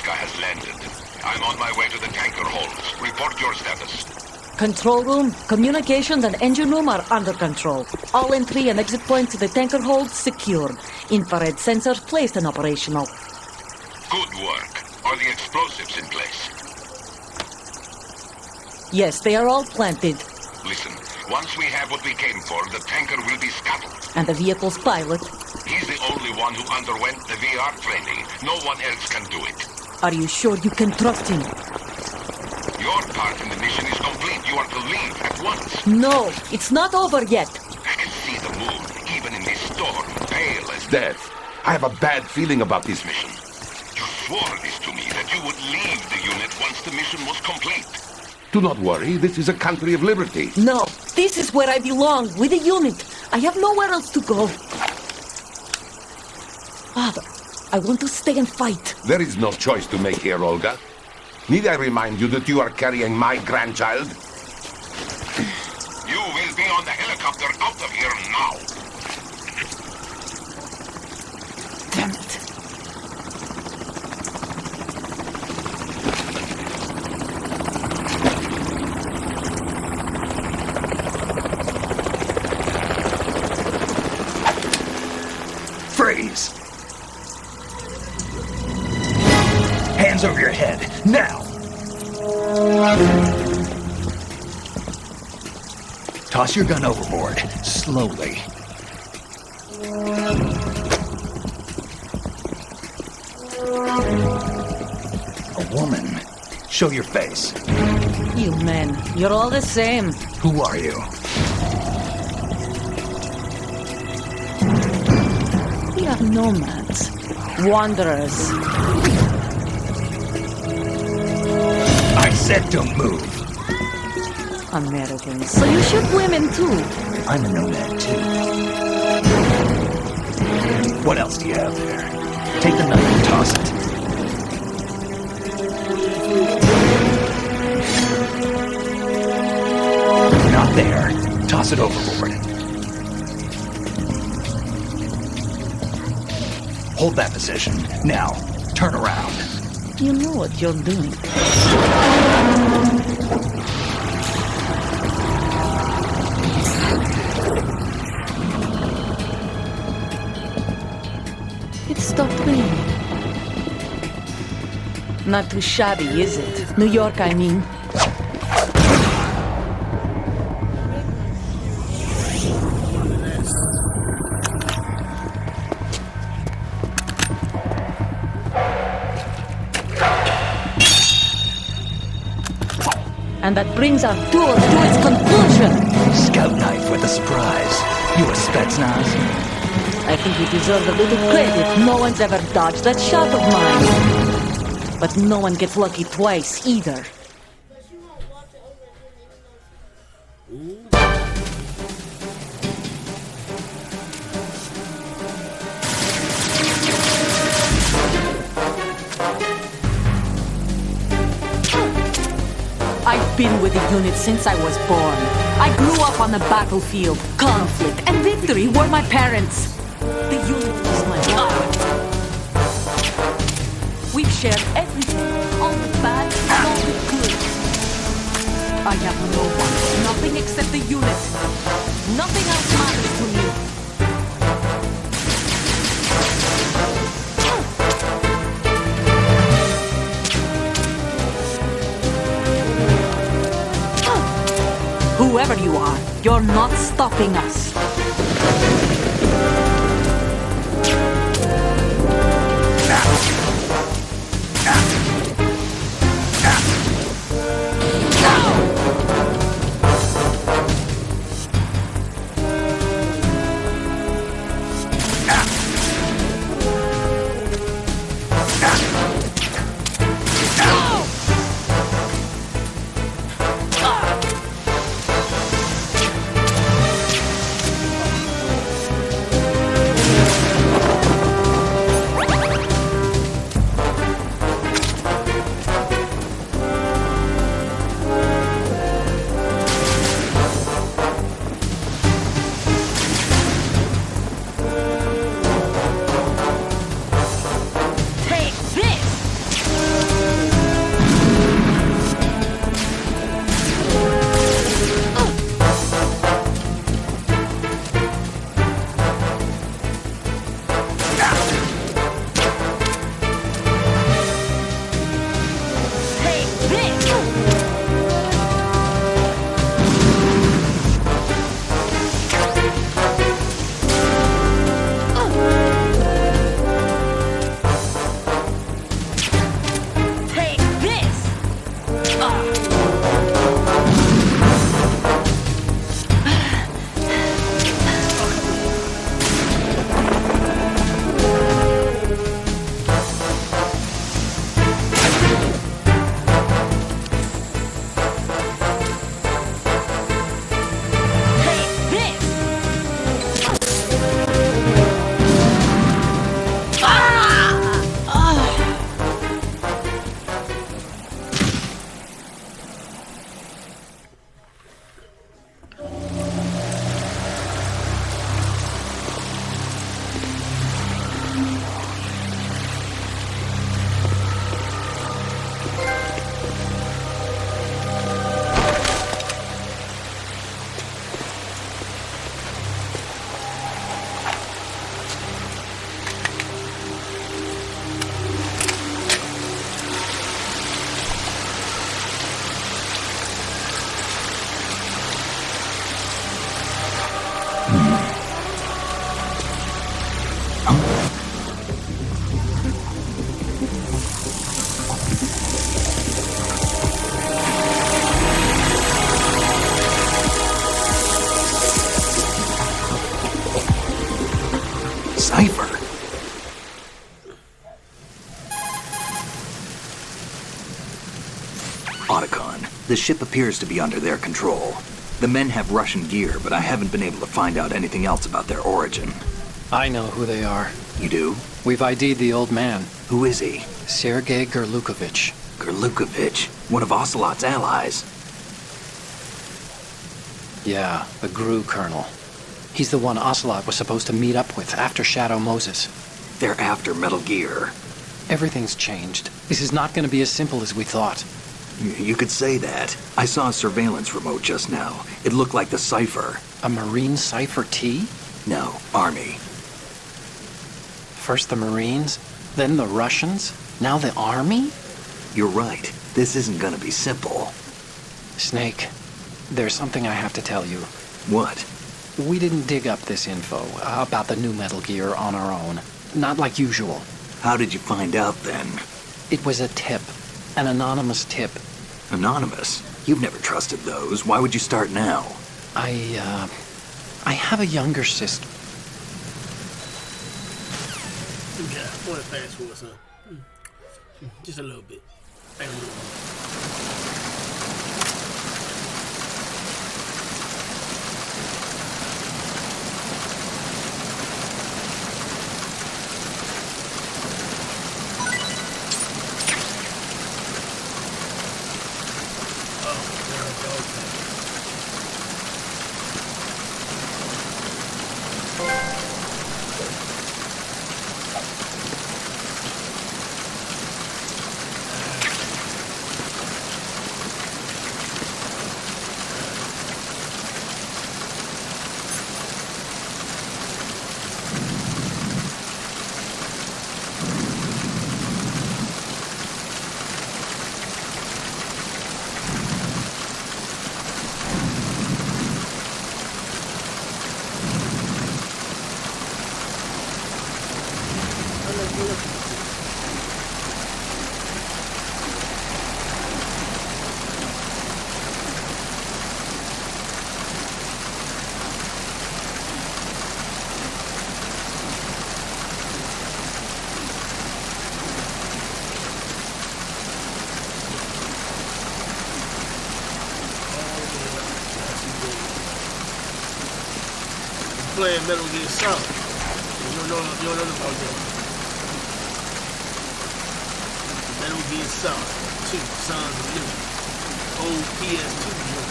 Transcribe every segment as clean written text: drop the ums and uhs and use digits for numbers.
Has landed. I'm on my way to the tanker holds. Report your status. Control room, communications and engine room are under control. All entry and exit points to the tanker holds secured. Infrared sensors placed and operational. Good work. Are the explosives in place? Yes, they are all planted. Listen, once we have what we came for, the tanker will be scuttled. And the vehicle's pilot? He's the only one who underwent the VR training. No one else can do it. Are you sure you can trust him? Your part in the mission is complete. You are to leave at once. No, it's not over yet. I can see the moon, even in this storm, pale as Death. I have a bad feeling about this mission. You swore this to me, that you would leave the unit once the mission was complete. Do not worry, this is a country of liberty. No, this is where I belong, with the unit. I have nowhere else to go. Father, I want to stay and fight. There is no choice to make here, Olga. Need I remind you that you are carrying my grandchild? You will be on the helicopter out of here now. Damn it. Freeze! Hands over your head, now! Toss your gun overboard, slowly. A woman. Show your face. You men, you're all the same. Who are you? We are nomads. Wanderers. I said don't move. Americans. So you shoot women too. I'm a nomad too. What else do you have there? Take the knife and toss it. Not there. Toss it overboard. Hold that position. Now, turn around. You know what you're doing. It stopped raining. Not too shabby, is it? New York, I mean. And that brings our tour to its conclusion. Scout knife with a surprise. You a Spetsnaz? I think you deserve a little credit. No one's ever dodged that shot of mine. But no one gets lucky twice, either. I've been with the unit since I was born. I grew up on the battlefield. Conflict and victory were my parents. The unit is my child. We've shared everything, all the bad and all the good. I have no one, nothing except the unit. Nothing else matters to me. Whoever you are, you're not stopping us. Otacon, the ship appears to be under their control. The men have Russian gear, but I haven't been able to find out anything else about their origin. I know who they are. You do? We've ID'd the old man, Who is he? Sergei Gerlukovich. Gerlukovich, one of Ocelot's allies. Yeah, the GRU colonel. He's the one Ocelot was supposed to meet up with after Shadow Moses. They're after Metal Gear. Everything's changed. This is not going to be as simple as we thought. You could say that. I saw a surveillance remote just now. It looked like the Cypher. A Marine Cypher T? No, Army. First the Marines, then the Russians, now the Army? You're right. This isn't gonna be simple. Snake, there's something I have to tell you. What? We didn't dig up this info about the new Metal Gear on our own. Not like usual. How did you find out then? It was a tip. An anonymous tip. Anonymous? You've never trusted those. Why would you start now? I have a younger sister. Yeah, I want to fast forward some. Just a little bit. A little bit. Playing Metal Gear Solid. You don't know about that. Metal Gear Solid 2, Sons of Liberty. Old PS2 joint.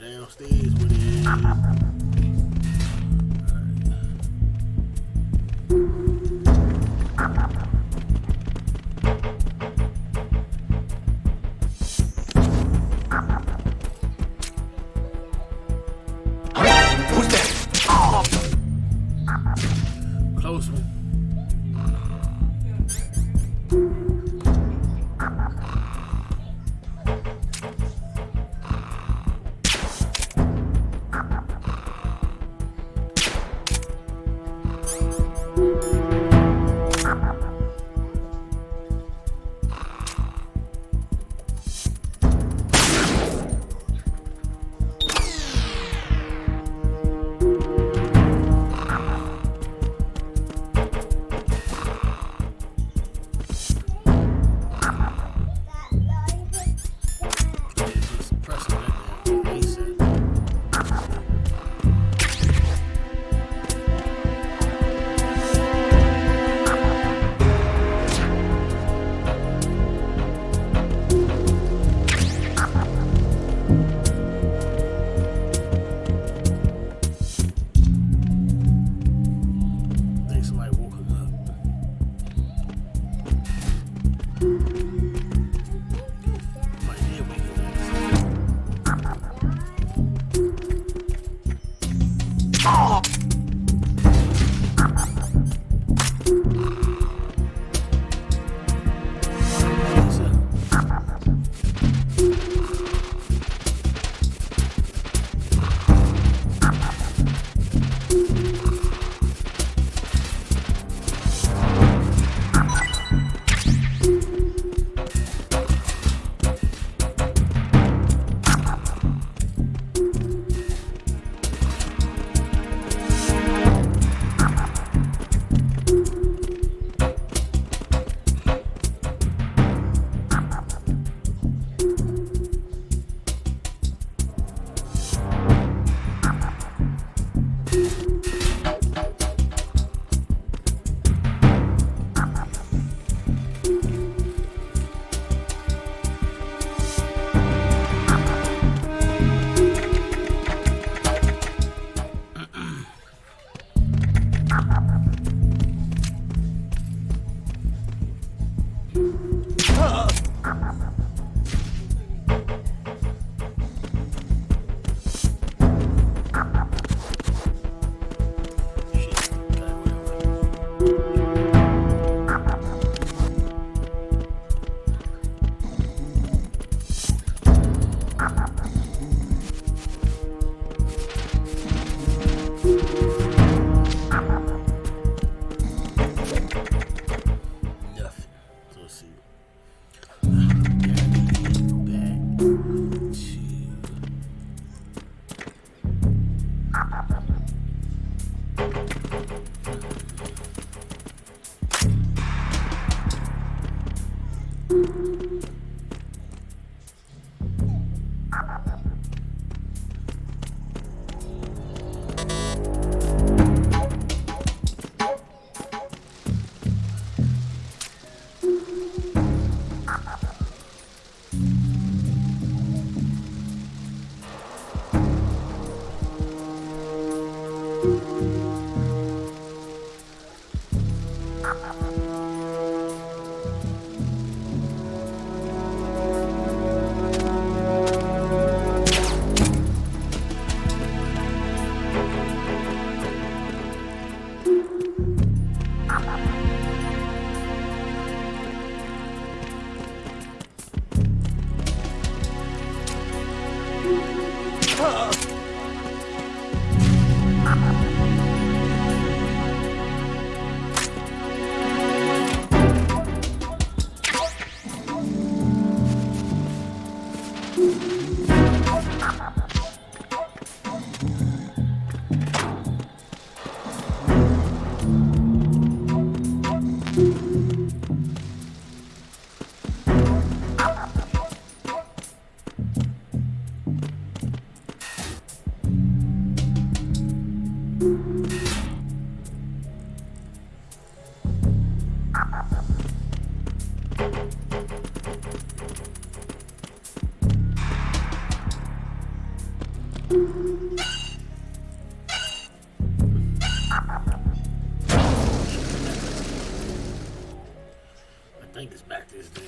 Downstairs with it. I think it's back to this thing.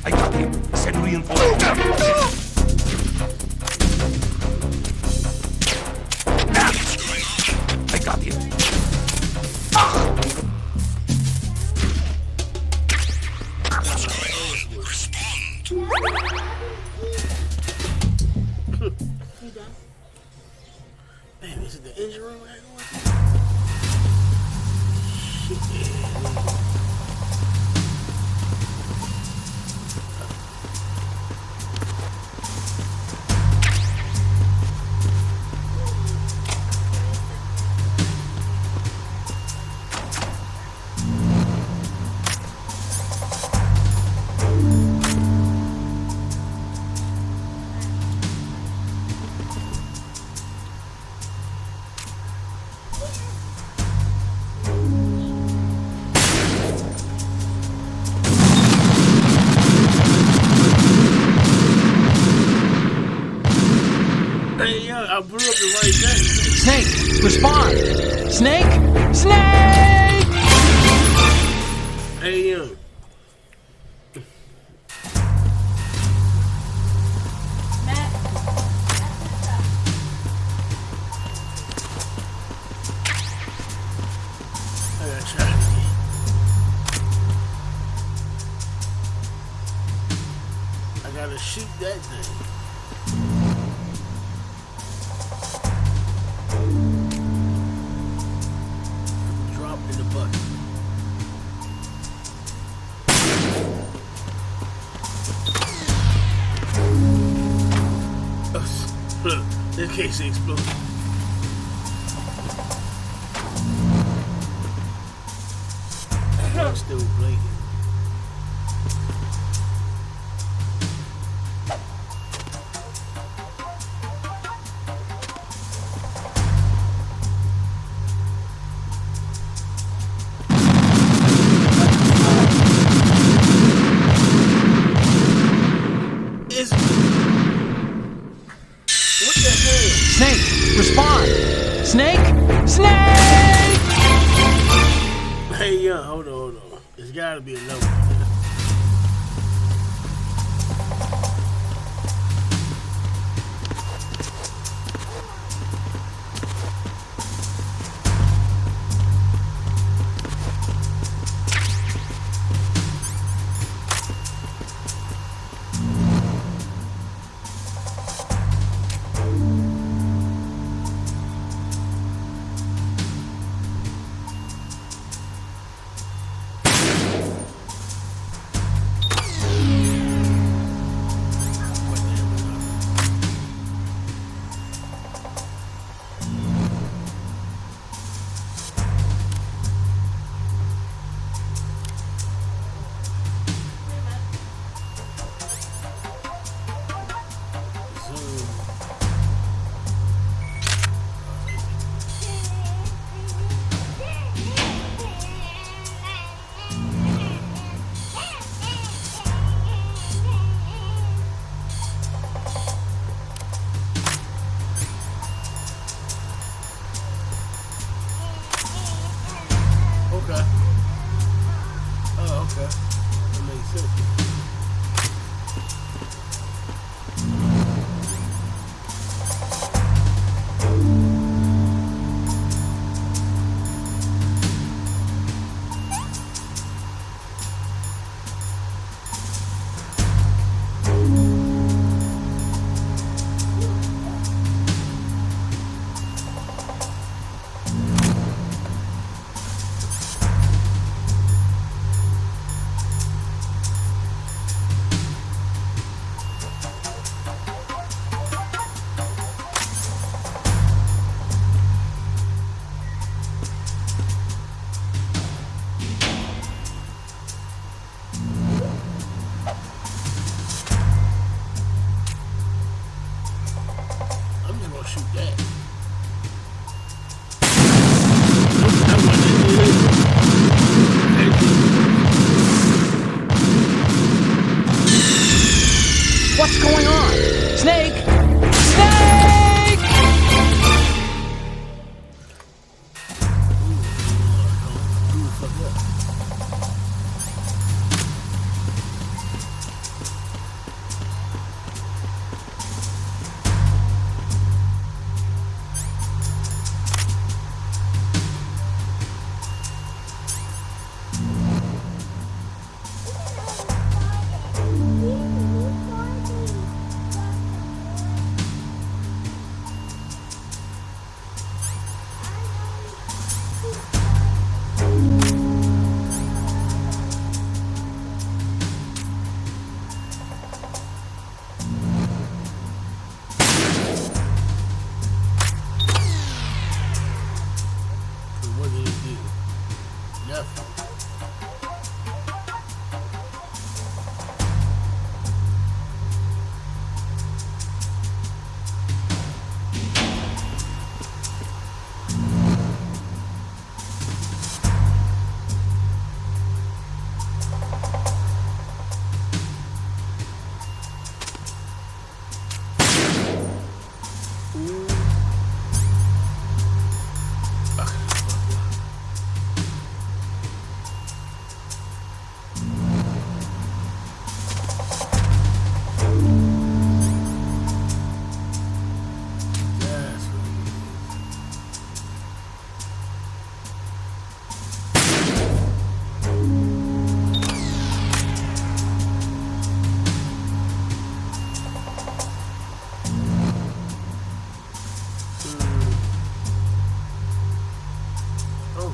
I got him. Send reinforcements. I got him. up the right thing. Snake, respond! Snake! Snake! Hey, Matt. I gotta try it again. I gotta shoot that thing. Drop in the bucket. Look, this case exploded. I'm still bleeding. It's what the hell? Snake, respond! Snake! Snake! Hey, hold on. There's gotta be another one. Okay. Oh, okay. That makes sense.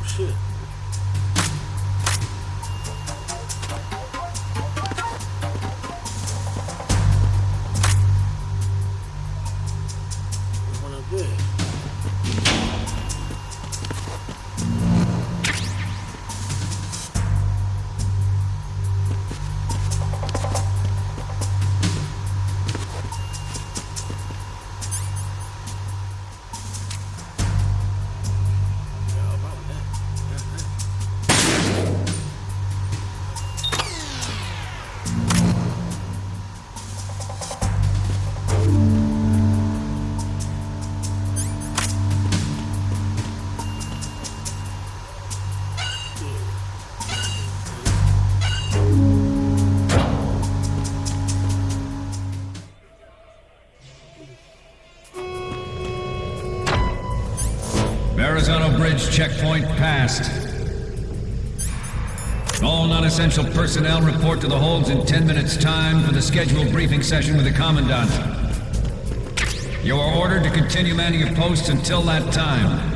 shit. There's one up there. Arizona Bridge checkpoint passed. All non-essential personnel report to the holds in 10 minutes' time for the scheduled briefing session with the Commandant. You are ordered to continue manning your posts until that time.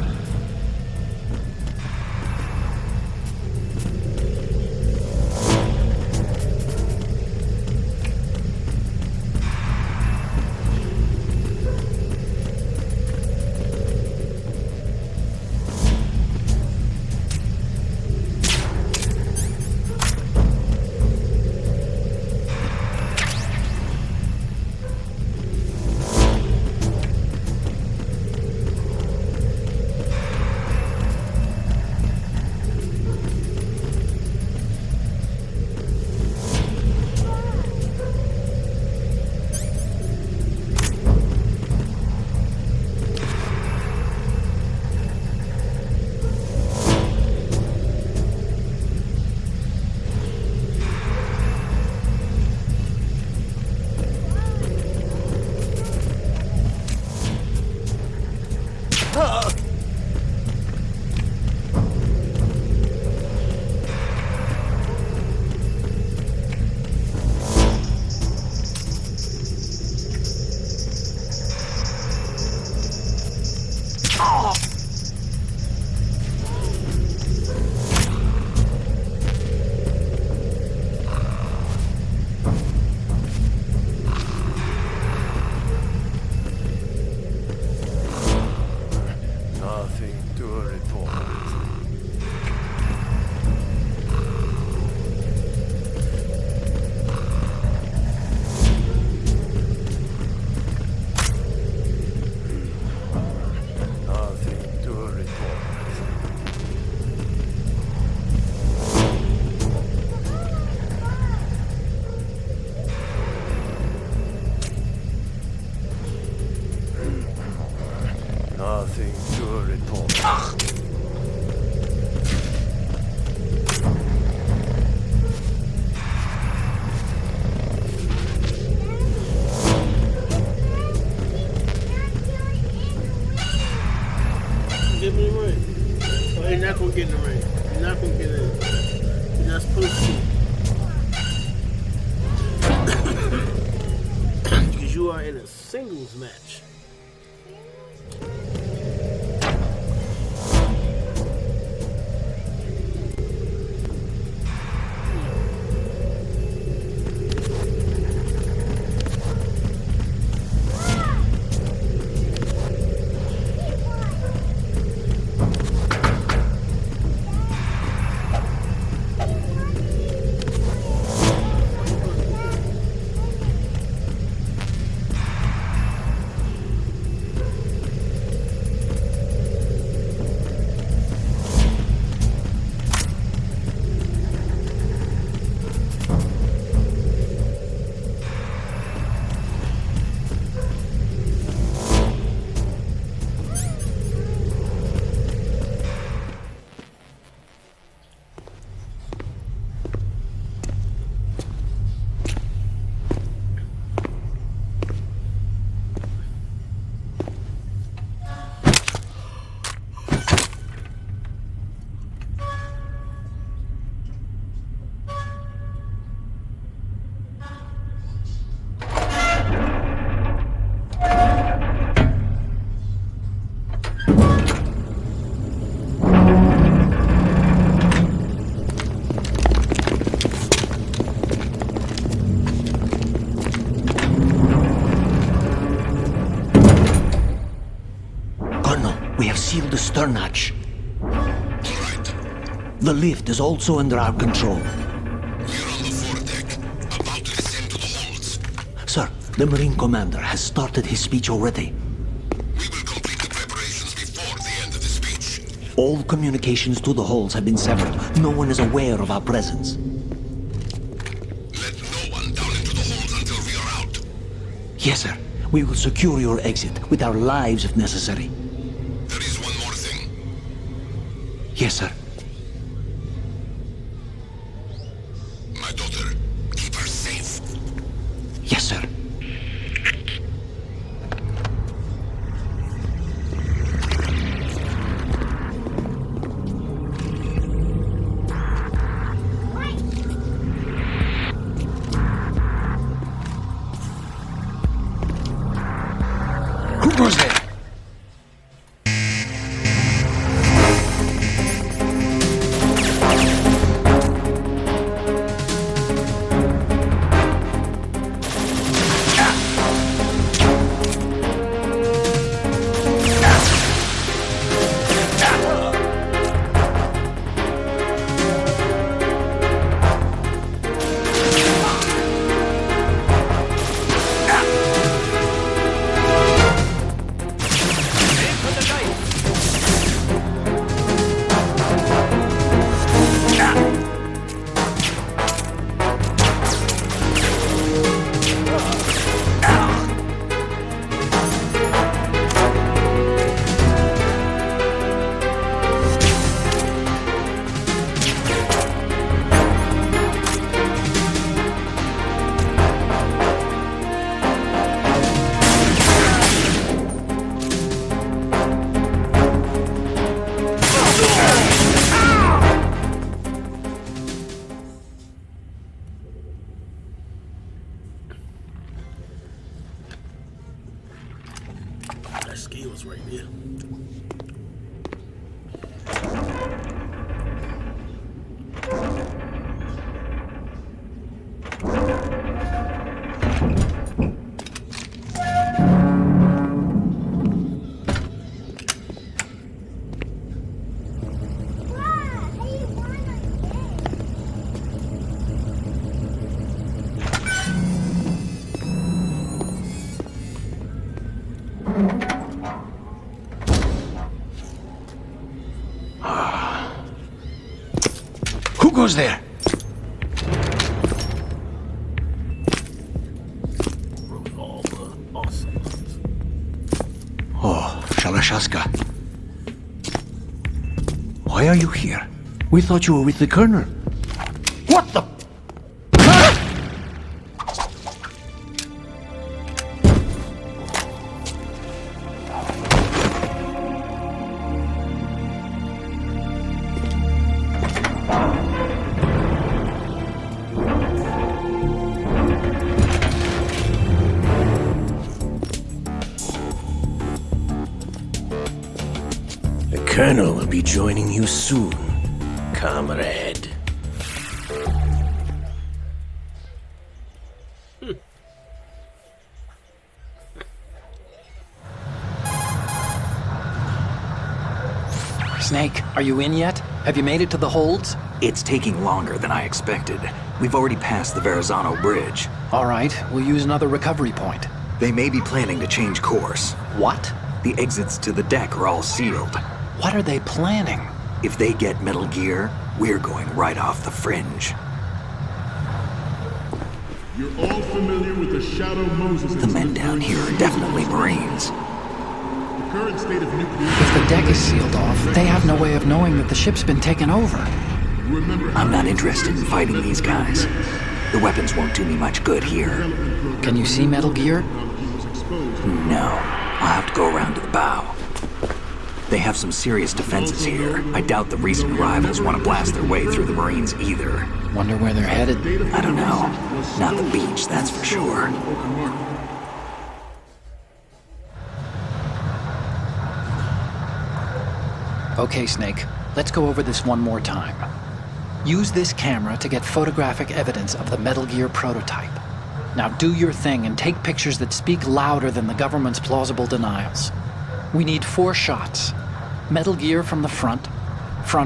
Get me in the ring. Oh, you're not gonna get in the ring. You're not gonna get in. You're not supposed to. Because you are in a singles match. stern hatch. All right. The lift is also under our control. We're on the foredeck, about to descend to the holds. Sir, the Marine Commander has started his speech already. We will complete the preparations before the end of the speech. All communications to the holds have been severed. No one is aware of our presence. Let no one down into the holds until we are out. Yes, sir. We will secure your exit with our lives if necessary. There is one more thing. Yes, sir. My daughter, keep her safe. Yes, sir. Who goes there? That skills right there. Who goes there? Revolver. Awesome. Oh, Shalashaska. Why are you here? We thought you were with the Colonel. What the? The Colonel will be joining you soon, comrade. Snake, are you in yet? Have you made it to the holds? It's taking longer than I expected. We've already passed the Verrazano Bridge. All right, we'll use another recovery point. They may be planning to change course. What? The exits to the deck are all sealed. What are they planning? If they get Metal Gear, we're going right off the fringe. You're all familiar with the Shadow Moses. The men down here are definitely Marines. The current state of nuclear... If the deck is sealed off, they have no way of knowing that the ship's been taken over. Remember, I'm not interested in fighting these guys. The weapons won't do me much good here. Can you see Metal Gear? No. I'll have to go around to the bow. They have some serious defenses here. I doubt the recent rivals want to blast their way through the Marines either. Wonder where they're headed. I don't know. Not the beach, that's for sure. Okay, Snake, let's go over this one more time. Use this camera to get photographic evidence of the Metal Gear prototype. Now do your thing and take pictures that speak louder than the government's plausible denials. We need 4 shots. Metal Gear from the front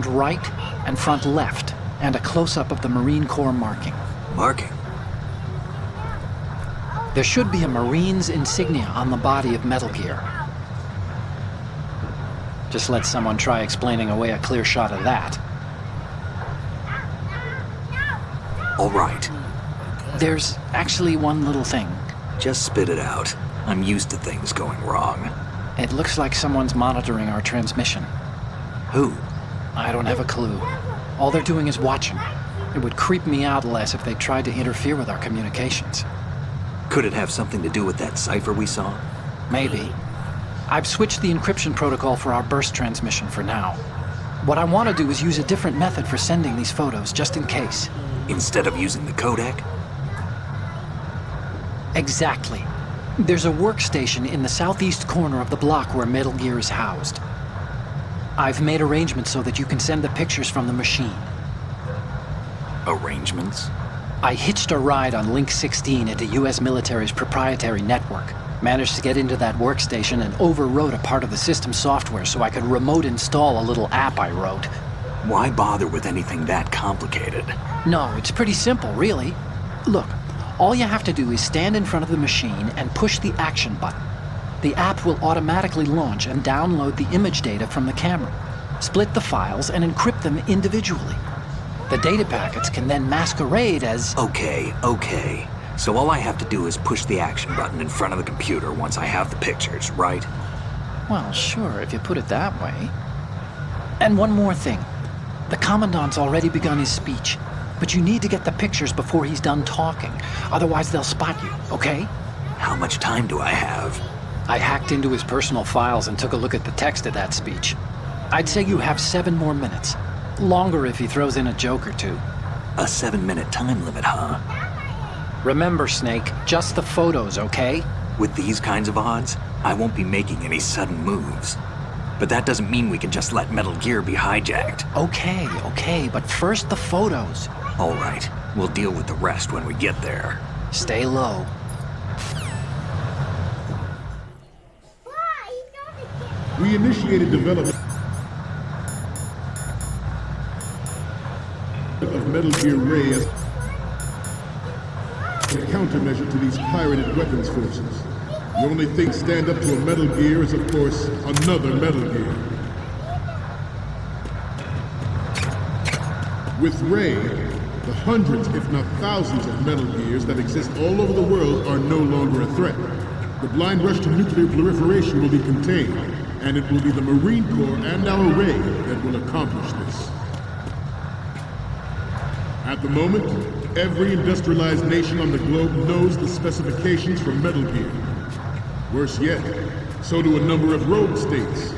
right, and front left, and a close-up of the Marine Corps marking. Marking? There should be a Marine's insignia on the body of Metal Gear. Just let someone try explaining away a clear shot of that. All right. There's actually one little thing. Just spit it out. I'm used to things going wrong. It looks like someone's monitoring our transmission. Who? I don't have a clue. All they're doing is watching. It would creep me out less if they tried to interfere with our communications. Could it have something to do with that cipher we saw? Maybe. I've switched the encryption protocol for our burst transmission for now. What I want to do is use a different method for sending these photos, just in case. Instead of using the codec? Exactly. There's a workstation in the southeast corner of the block where Metal Gear is housed. I've made arrangements so that you can send the pictures from the machine. Arrangements? I hitched a ride on Link 16 into U.S. military's proprietary network. Managed to get into that workstation and overwrote a part of the system software so I could remote install a little app I wrote. Why bother with anything that complicated? No, it's pretty simple, really. Look, all you have to do is stand in front of the machine and push the action button. The app will automatically launch and download the image data from the camera, split the files, and encrypt them individually. The data packets can then masquerade as... Okay. So all I have to do is push the action button in front of the computer once I have the pictures, right? Well, sure, if you put it that way. And one more thing. The Commandant's already begun his speech, but you need to get the pictures before he's done talking. Otherwise, they'll spot you, okay? How much time do I have? I hacked into his personal files and took a look at the text of that speech. I'd say you have 7 more minutes. Longer if he throws in a joke or two. A 7-minute time limit, huh? Remember, Snake, just the photos, okay? With these kinds of odds, I won't be making any sudden moves. But that doesn't mean we can just let Metal Gear be hijacked. Okay, but first the photos. All right, we'll deal with the rest when we get there. Stay low. We initiated development of Metal Gear Ray as a countermeasure to these pirated weapons forces. The only thing stand up to a Metal Gear is, of course, another Metal Gear. With Ray, the hundreds, if not thousands of Metal Gears that exist all over the world are no longer a threat. The blind rush to nuclear proliferation will be contained, and it will be the Marine Corps and our Ray that will accomplish this. At the moment, every industrialized nation on the globe knows the specifications for Metal Gear. Worse yet, so do a number of rogue states.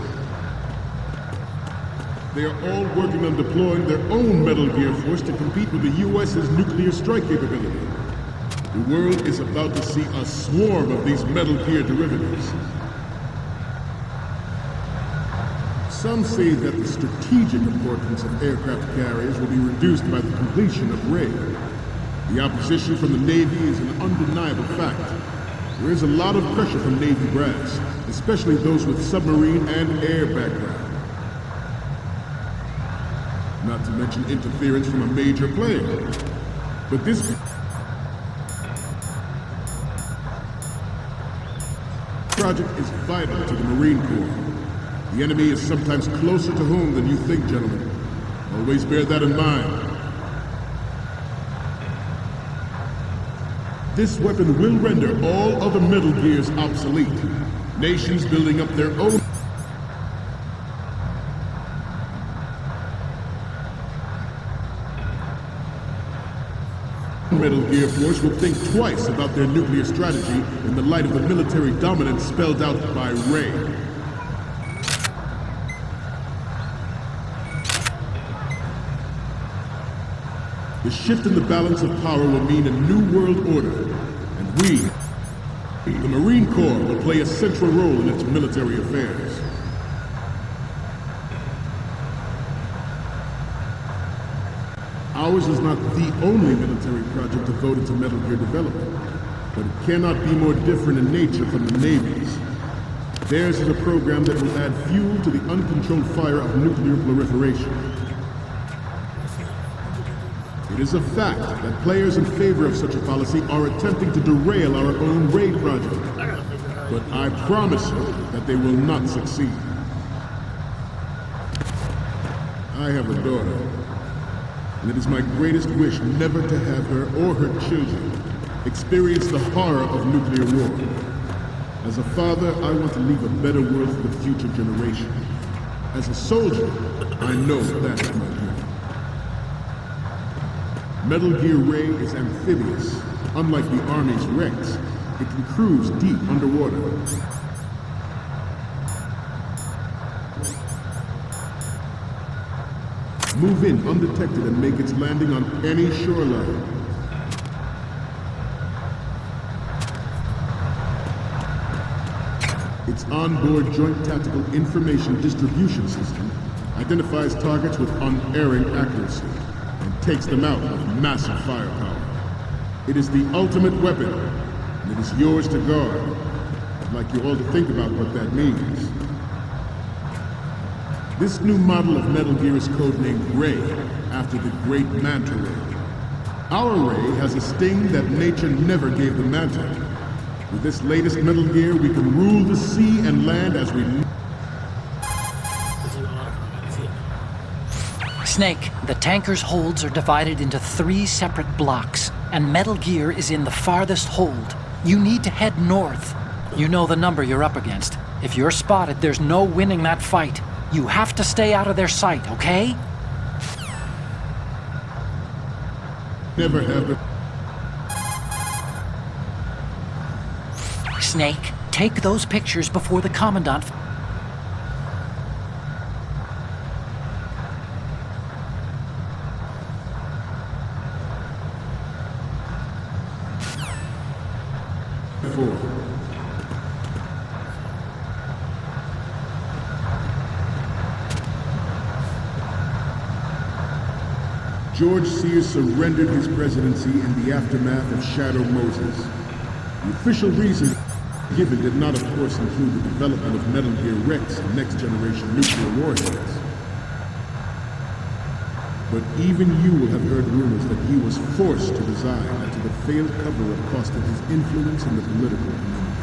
They are all working on deploying their own Metal Gear force to compete with the U.S.'s nuclear strike capability. The world is about to see a swarm of these Metal Gear derivatives. Some say that the strategic importance of aircraft carriers will be reduced by the completion of Ray. The opposition from the Navy is an undeniable fact. There is a lot of pressure from Navy brass, especially those with submarine and air background. Not to mention interference from a major player. But this project is vital to the Marine Corps. The enemy is sometimes closer to home than you think, gentlemen. Always bear that in mind. This weapon will render all other Metal Gears obsolete. Nations building up their own Metal Gear Force will think twice about their nuclear strategy in the light of the military dominance spelled out by Ray. The shift in the balance of power will mean a new world order, and we, the Marine Corps, will play a central role in its military affairs. Ours is not the only military project devoted to Metal Gear development, but it cannot be more different in nature from the Navy's. Theirs is a program that will add fuel to the uncontrolled fire of nuclear proliferation. It is a fact that players in favor of such a policy are attempting to derail our own raid project. But I promise you that they will not succeed. I have a daughter, and it is my greatest wish never to have her or her children experience the horror of nuclear war. As a father, I want to leave a better world for the future generation. As a soldier, I know that is my duty. Metal Gear Ray is amphibious. Unlike the Army's Rex, it can cruise deep underwater. Move in undetected and make its landing on any shoreline. Its onboard Joint Tactical Information Distribution System identifies targets with unerring accuracy and takes them out with massive firepower. It is the ultimate weapon, and it is yours to guard. I'd like you all to think about what that means. This new model of Metal Gear is codenamed Ray, after the great Manta Ray. Our Ray has a sting that nature never gave the Manta. With this latest Metal Gear, we can rule the sea and land as we... Snake, the tanker's holds are divided into 3 separate blocks, and Metal Gear is in the farthest hold. You need to head north. You know the number you're up against. If you're spotted, there's no winning that fight. You have to stay out of their sight, okay? Never have it. Snake, take those pictures before the Commandant... George Sears surrendered his presidency in the aftermath of Shadow Moses. The official reason given did not, of course, include the development of Metal Gear Rex and next-generation nuclear warheads. But even you will have heard rumors that he was forced to resign after the failed cover-up costed his influence in the political community.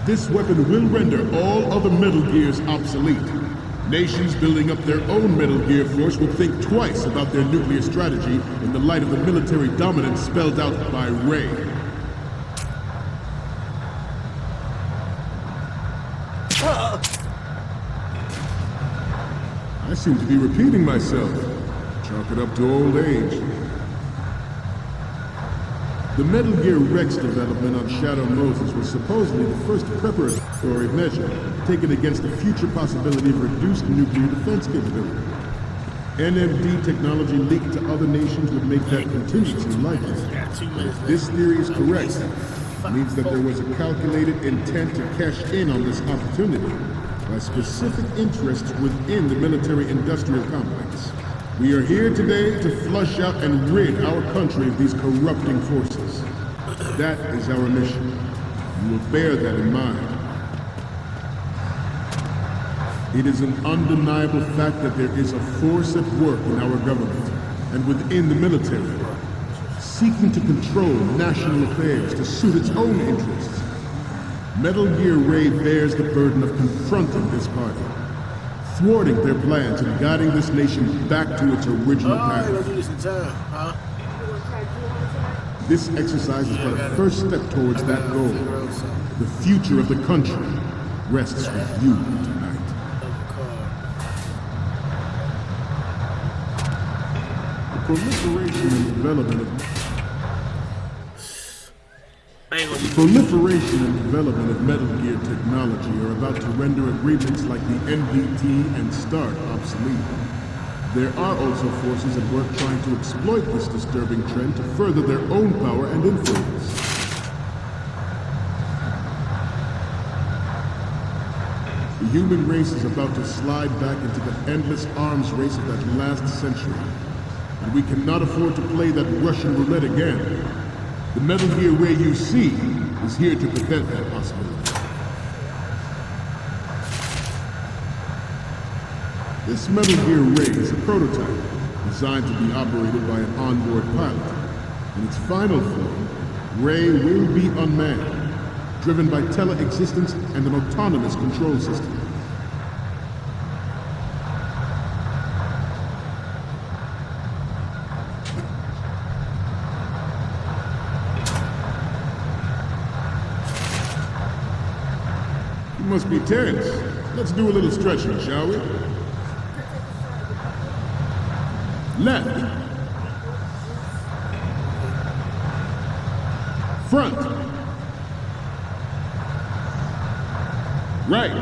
This weapon will render all other Metal Gears obsolete. Nations building up their own Metal Gear force will think twice about their nuclear strategy in the light of the military dominance spelled out by Ray. I seem to be repeating myself. Chalk it up to old age. The Metal Gear Rex development on Shadow Moses was supposedly the first preparatory measure taken against the future possibility of reduced nuclear defense capability. M.a.d. technology leaked to other nations would make that contingency likely. But if this theory is correct, it means that there was a calculated intent to cash in on this opportunity by specific interests within the military-industrial complex. We are here today to flush out and rid our country of these corrupting forces. That is our mission. You will bear that in mind. It is an undeniable fact that there is a force at work in our government and within the military, seeking to control national affairs to suit its own interests. Metal Gear Ray bears the burden of confronting this party, thwarting their plans and guiding this nation back to its original path. This exercise is but a first step towards that goal. The future of the country rests with you tonight. The proliferation and development of Metal Gear technology are about to render agreements like the NVT and START obsolete. There are also forces at work trying to exploit this disturbing trend to further their own power and influence. The human race is about to slide back into the endless arms race of that last century, and we cannot afford to play that Russian roulette again. The Metal Gear Ray you see is here to prevent that possibility. This Metal Gear Ray is a prototype designed to be operated by an onboard pilot. In its final form, Ray will be unmanned, driven by tele-existence and an autonomous control system. You must be tense. Let's do a little stretching, shall we? Left. Front. Right.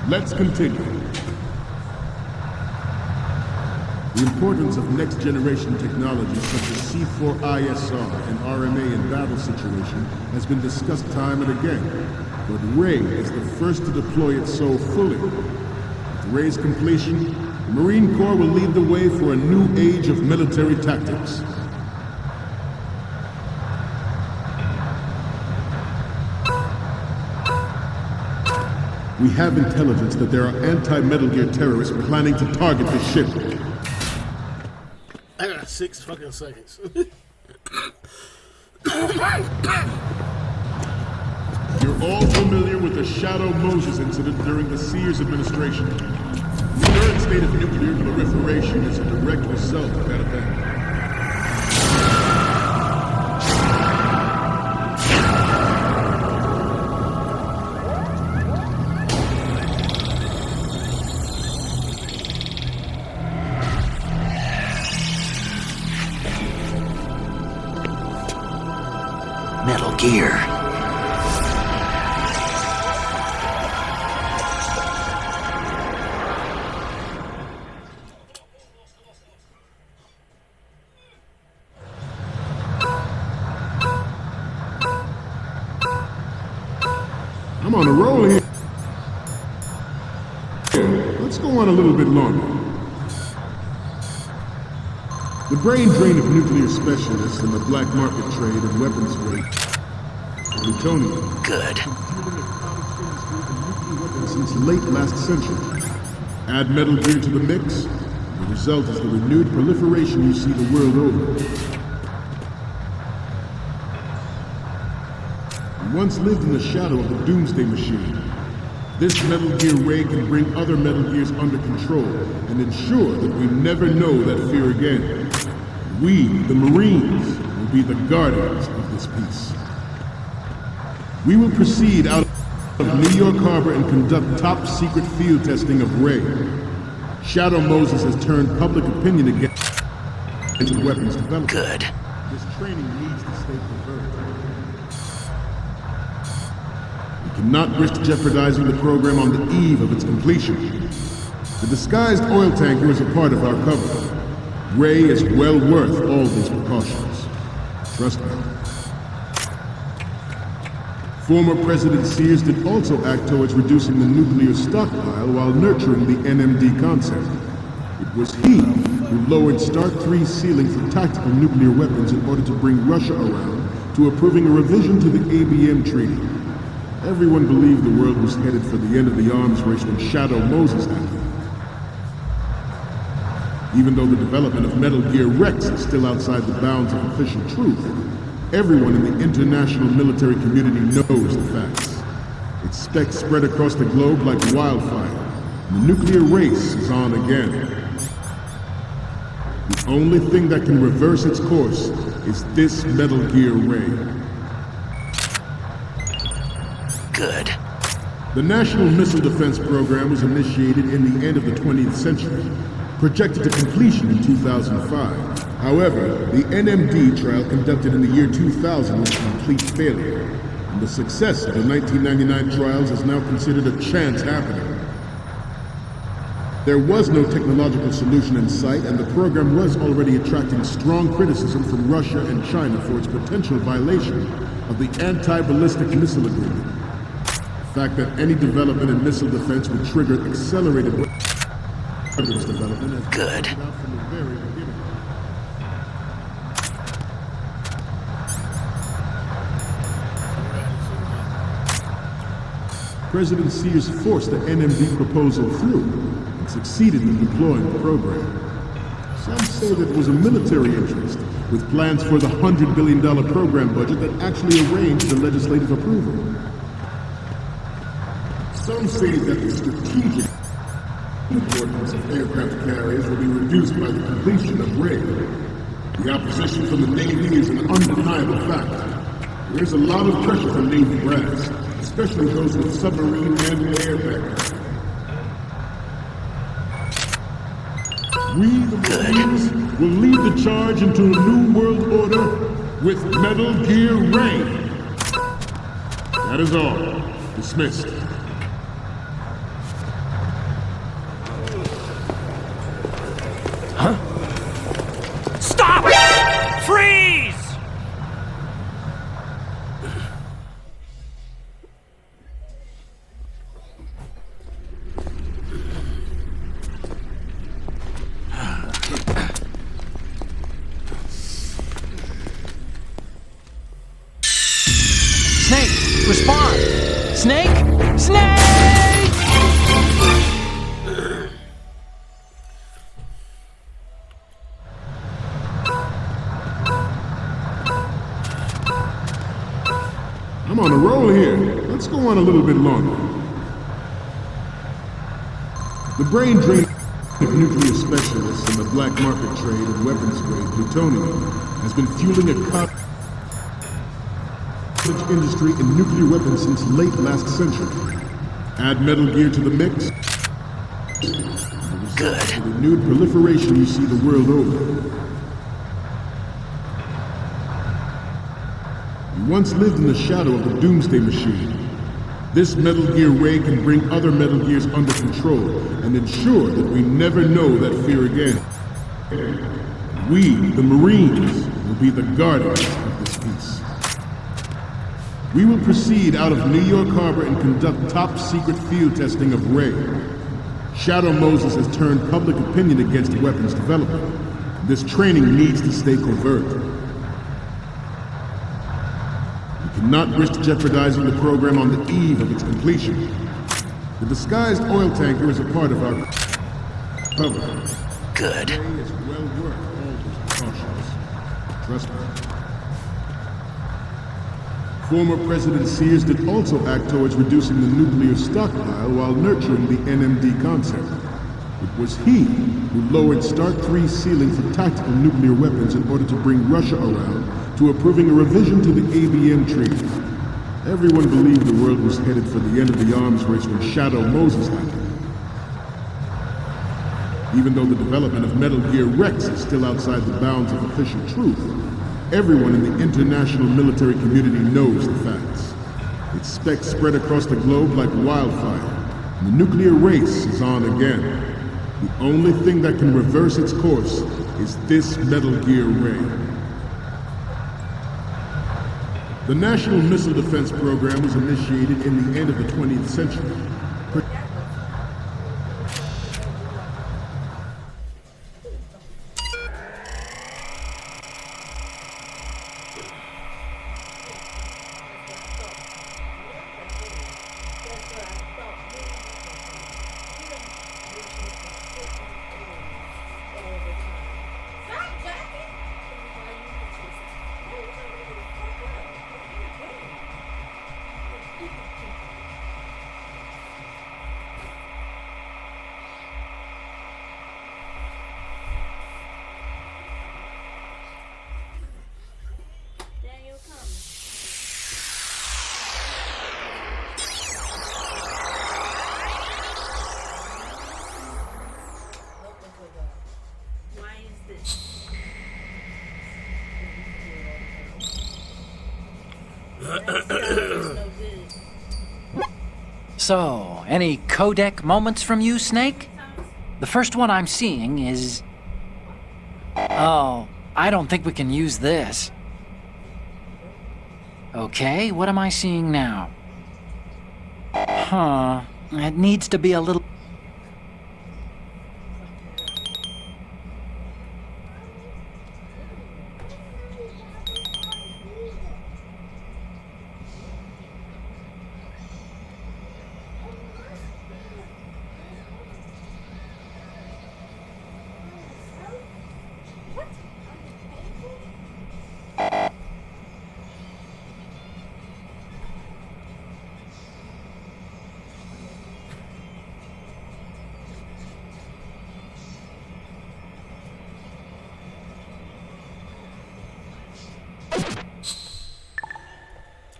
Let's continue. The importance of next-generation technologies such as C4ISR and RMA in battle situation has been discussed time and again, but Ray is the first to deploy it so fully. With Ray's completion, the Marine Corps will lead the way for a new age of military tactics. We have intelligence that there are anti-Metal Gear terrorists planning to target the ship. I got 6 fucking seconds. You're all familiar with the Shadow Moses incident during the Sears administration. The current state of nuclear proliferation is a direct result of that event. Metal Gear. I'm on a roll here. Let's go on a little bit longer. The brain drain of nuclear specialists and the black market trade in weapons grade plutonium. Good. Since late last century. Add Metal Gear to the mix, the result is the renewed proliferation you see the world over. We once lived in the shadow of the Doomsday Machine. This Metal Gear Ray can bring other Metal Gears under control and ensure that we never know that fear again. We, the Marines, will be the guardians of this peace. We will proceed out of New York Harbor and conduct top-secret field testing of Ray. Shadow Moses has turned public opinion against weapons development. Good. This training needs to stay covert. We cannot risk jeopardizing the program on the eve of its completion. The disguised oil tanker is a part of our cover. Ray is well worth all these precautions. Trust me. Former President Sears did also act towards reducing the nuclear stockpile while nurturing the M.a.d concept. It was he who lowered Start 3's ceiling for tactical nuclear weapons in order to bring Russia around to approving a revision to the ABM treaty. Everyone believed the world was headed for the end of the arms race when Shadow Moses happened. Even though the development of Metal Gear Rex is still outside the bounds of official truth, everyone in the international military community knows the facts. Its specs spread across the globe like wildfire, and the nuclear race is on again. The only thing that can reverse its course is this Metal Gear Ray. Good. The National Missile Defense Program was initiated in the end of the 20th century, projected to completion in 2005. However, the M.a.d trial conducted in the year 2000 was a complete failure, and the success of the 1999 trials is now considered a chance happening. There was no technological solution in sight, and the program was already attracting strong criticism from Russia and China for its potential violation of the Anti-Ballistic Missile Agreement. The fact that any development in missile defense would trigger accelerated weapons development has been Good. carried out from the very beginning. President Sears forced the NMD proposal through and succeeded in deploying the program. Some say that it was a military interest, with plans for the $100 billion program budget that actually arranged the legislative approval. Some say that the strategic importance of aircraft carriers will be reduced by the completion of RAID. The opposition from the Navy is an undeniable fact. There is a lot of pressure from Navy brass, especially those with submarine and aircraft. We, the Marines, will lead the charge into a new world order with Metal Gear Rain. That is all. Dismissed. Stop! Freeze! Snake, respond! Snake! Snake! I'm on a roll here. Let's go on a little bit longer. The brain drain of nuclear specialists and the black market trade of weapons grade plutonium has been fueling a cottage industry in nuclear weapons since late last century. Add Metal Gear to the mix. Good. The renewed proliferation you see the world over. You once lived in the shadow of the Doomsday Machine. This Metal Gear Ray can bring other Metal Gears under control and ensure that we never know that fear again. We, the Marines, will be the guardians of this peace. We will proceed out of New York Harbor and conduct top-secret field testing of Ray. Shadow Moses has turned public opinion against weapons development. This training needs to stay covert. We cannot risk jeopardizing the program on the eve of its completion. The disguised oil tanker is a part of our cover. Good. Ray is well worth all those precautions. Trust me. Former President Sears did also act towards reducing the nuclear stockpile while nurturing the NMD concept. It was he who lowered START 3's ceiling for tactical nuclear weapons in order to bring Russia around to approving a revision to the ABM treaty. Everyone believed the world was headed for the end of the arms race when Shadow Moses happened. Even though the development of Metal Gear Rex is still outside the bounds of official truth, everyone in the international military community knows the facts. Its specs spread across the globe like wildfire, and the nuclear race is on again. The only thing that can reverse its course is this Metal Gear Ray. The National Missile Defense Program was initiated in the end of the 20th century. So, any codec moments from you, Snake? The first one I'm seeing is... Oh, I don't think we can use this. Okay, what am I seeing now? Huh, it needs to be a little...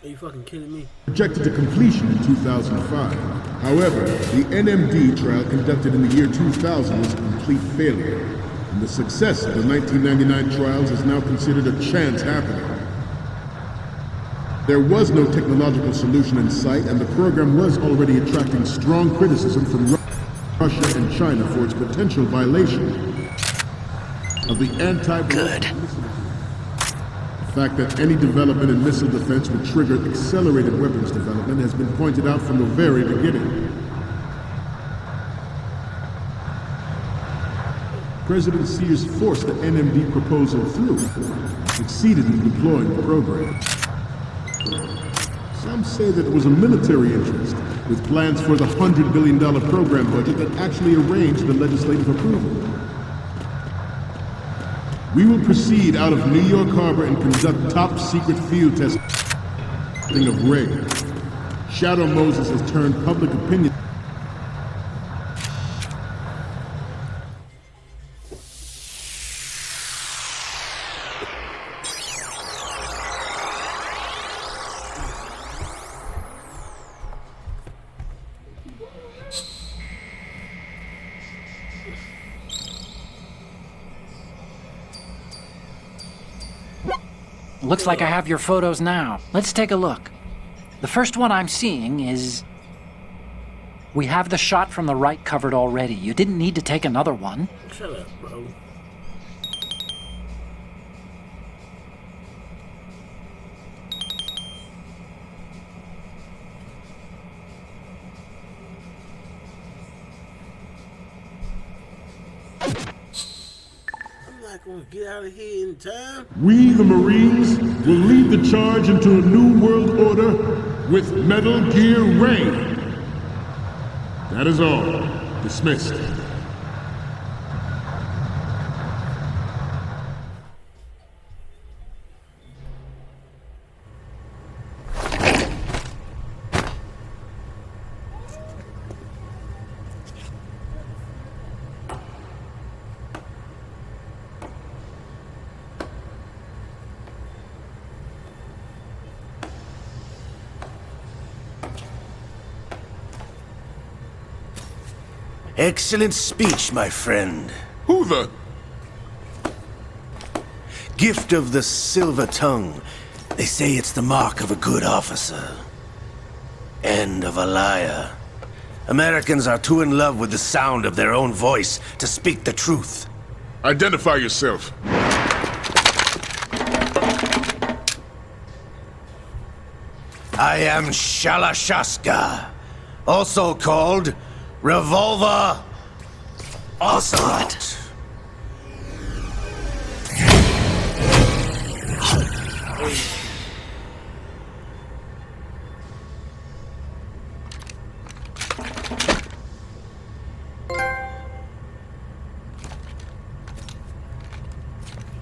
Are you fucking kidding me? Projected to completion in 2005. However, the NMD trial conducted in the year 2000 was a complete failure, and the success of the 1999 trials is now considered a chance happening. There was no technological solution in sight, and the program was already attracting strong criticism from Russia and China for its potential violation of the anti-ballistic missile. The fact that any development in missile defense would trigger accelerated weapons development has been pointed out from the very beginning. President Sears forced the NMD proposal through and succeeded in deploying the program. Some say that it was a military interest, with plans for the $100 billion program budget that actually arranged the legislative approval. We will proceed out of New York Harbor and conduct top-secret field testing of Ray. Shadow Moses has turned public opinion. Looks like I have your photos now. Let's take a look. The first one I'm seeing is... We have the shot from the right covered already. You didn't need to take another one. Shut up, bro. Gonna get out of here in time. We, the Marines, will lead the charge into a new world order with Metal Gear Ray. That is all. Dismissed. Excellent speech, my friend. Who the? Gift of the silver tongue. They say it's the mark of a good officer. And of a liar. Americans are too in love with the sound of their own voice to speak the truth. Identify yourself. I am Shalashaska, also called Revolver Ocelot.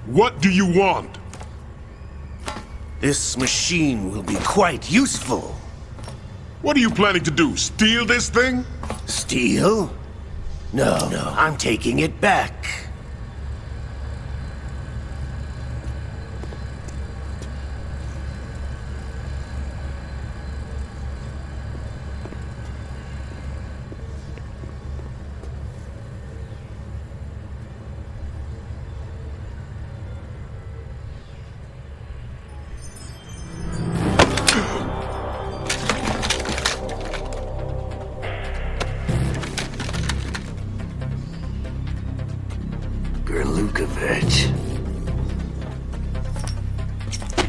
What do you want? This machine will be quite useful. What are you planning to do? Steal this thing? Steal? No, I'm taking it back.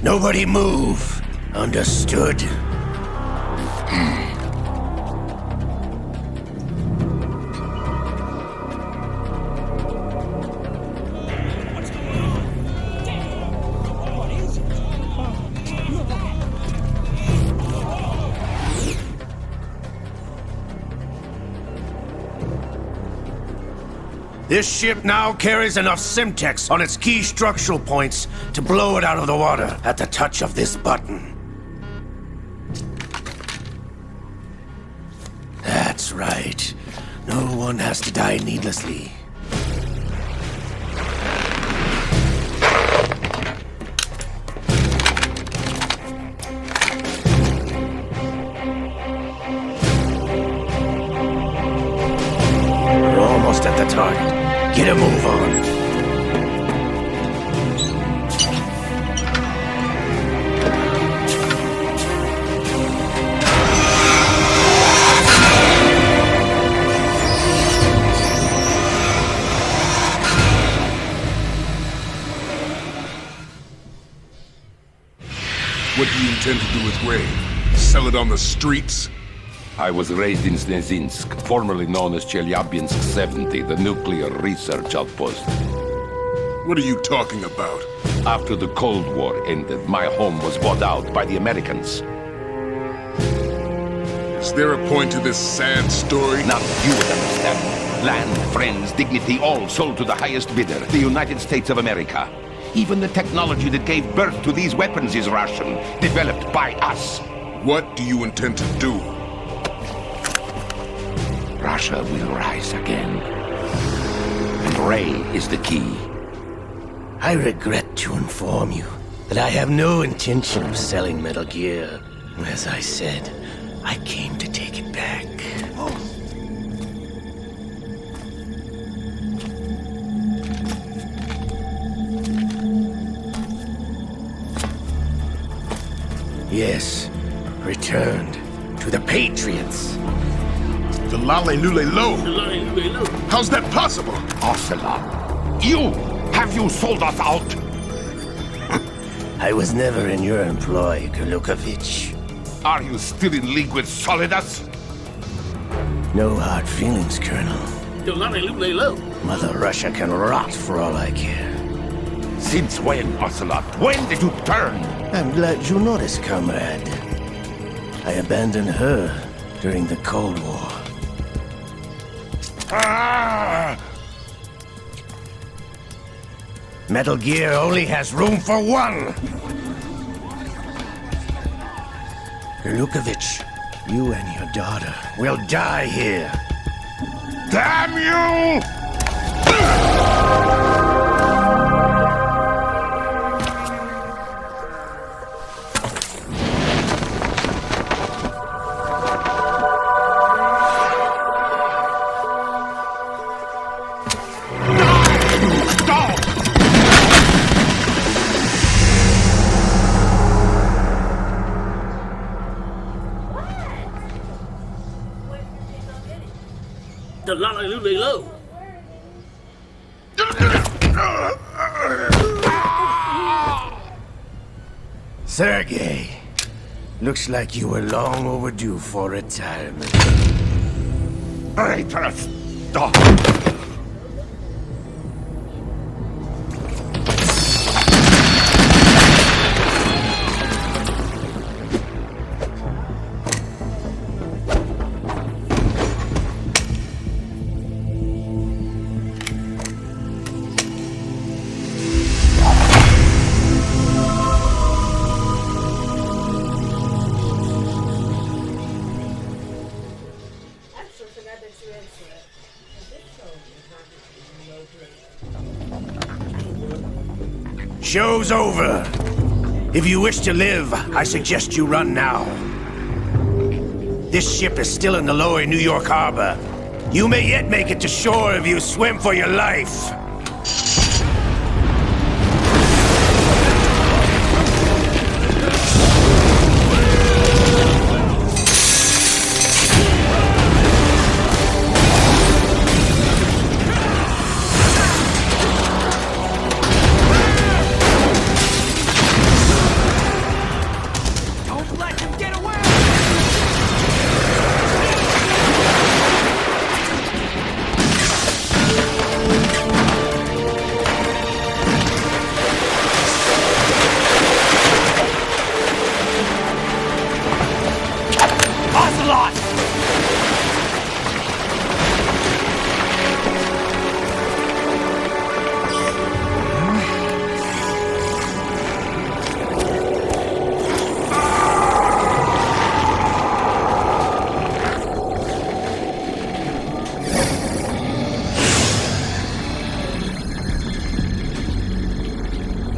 Nobody move. Understood? This ship now carries enough Simtex on its key structural points to blow it out of the water at the touch of this button. That's right. No one has to die needlessly. the target. Get a move on. What do you intend to do with Ray? Sell it on the streets? I was raised in Snezinsk, formerly known as Chelyabinsk 70, the nuclear research outpost. What are you talking about? After the Cold War ended, my home was bought out by the Americans. Is there a point to this sad story? Now you would understand. Land, friends, dignity, all sold to the highest bidder, the United States of America. Even the technology that gave birth to these weapons is Russian, developed by us. What do you intend to do? Russia will rise again. And Ray is the key. I regret to inform you that I have no intention of selling Metal Gear. As I said, I came to take it back. Yes, returned to the Patriots. The Lale Lule Lo? How's that possible? Ocelot, you! Have you sold us out? I was never in your employ, Golukovich. Are you still in league with Solidus? No hard feelings, Colonel. Mother Russia can rot for all I care. Since when, Ocelot? When did you turn? I'm glad you noticed, comrade. I abandoned her during the Cold War. Ah! Metal Gear only has room for one! Golukovich, you and your daughter will die here. Damn you! The Low. Sergei, looks like you were long overdue for retirement. Traitorous dog! Show's over. If you wish to live, I suggest you run now. This ship is still in the lower New York harbor. You may yet make it to shore if you swim for your life.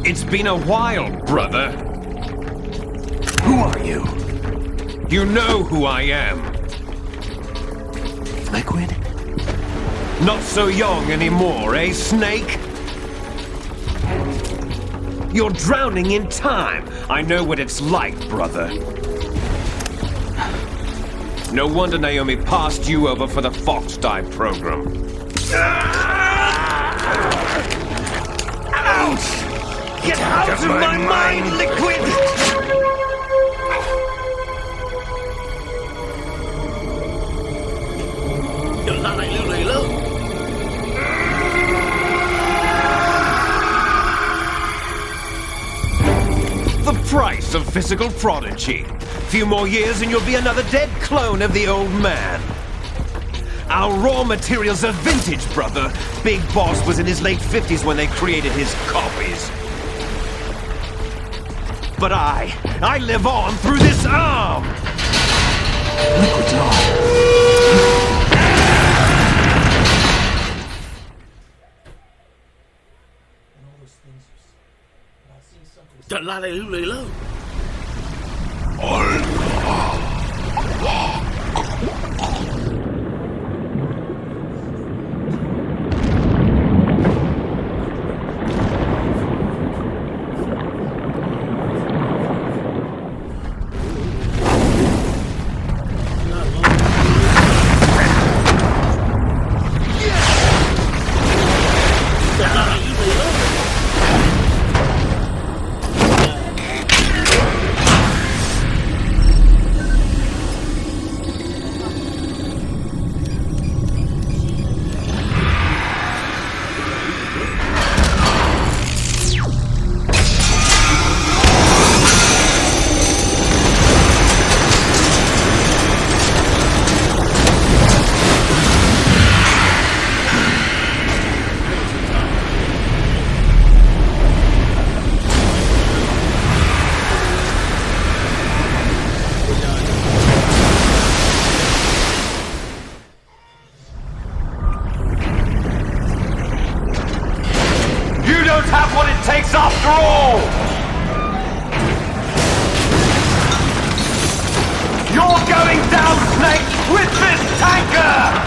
It's been a while, brother. Who are you? You know who I am. Liquid? Not so young anymore, eh, Snake? You're drowning in time. I know what it's like, brother. No wonder Naomi passed you over for the Fox Dive program. Ouch! Get out of my mind, Liquid! The price of physical prodigy. Few more years and you'll be another dead clone of the old man. Our raw materials are vintage, brother. Big Boss was in his late 50s when they created his copies. But I live on through this arm! Liquid's on. Thật ra này lưu lầy lâu. Have what it takes after all! You're going down, Snake, with this tanker!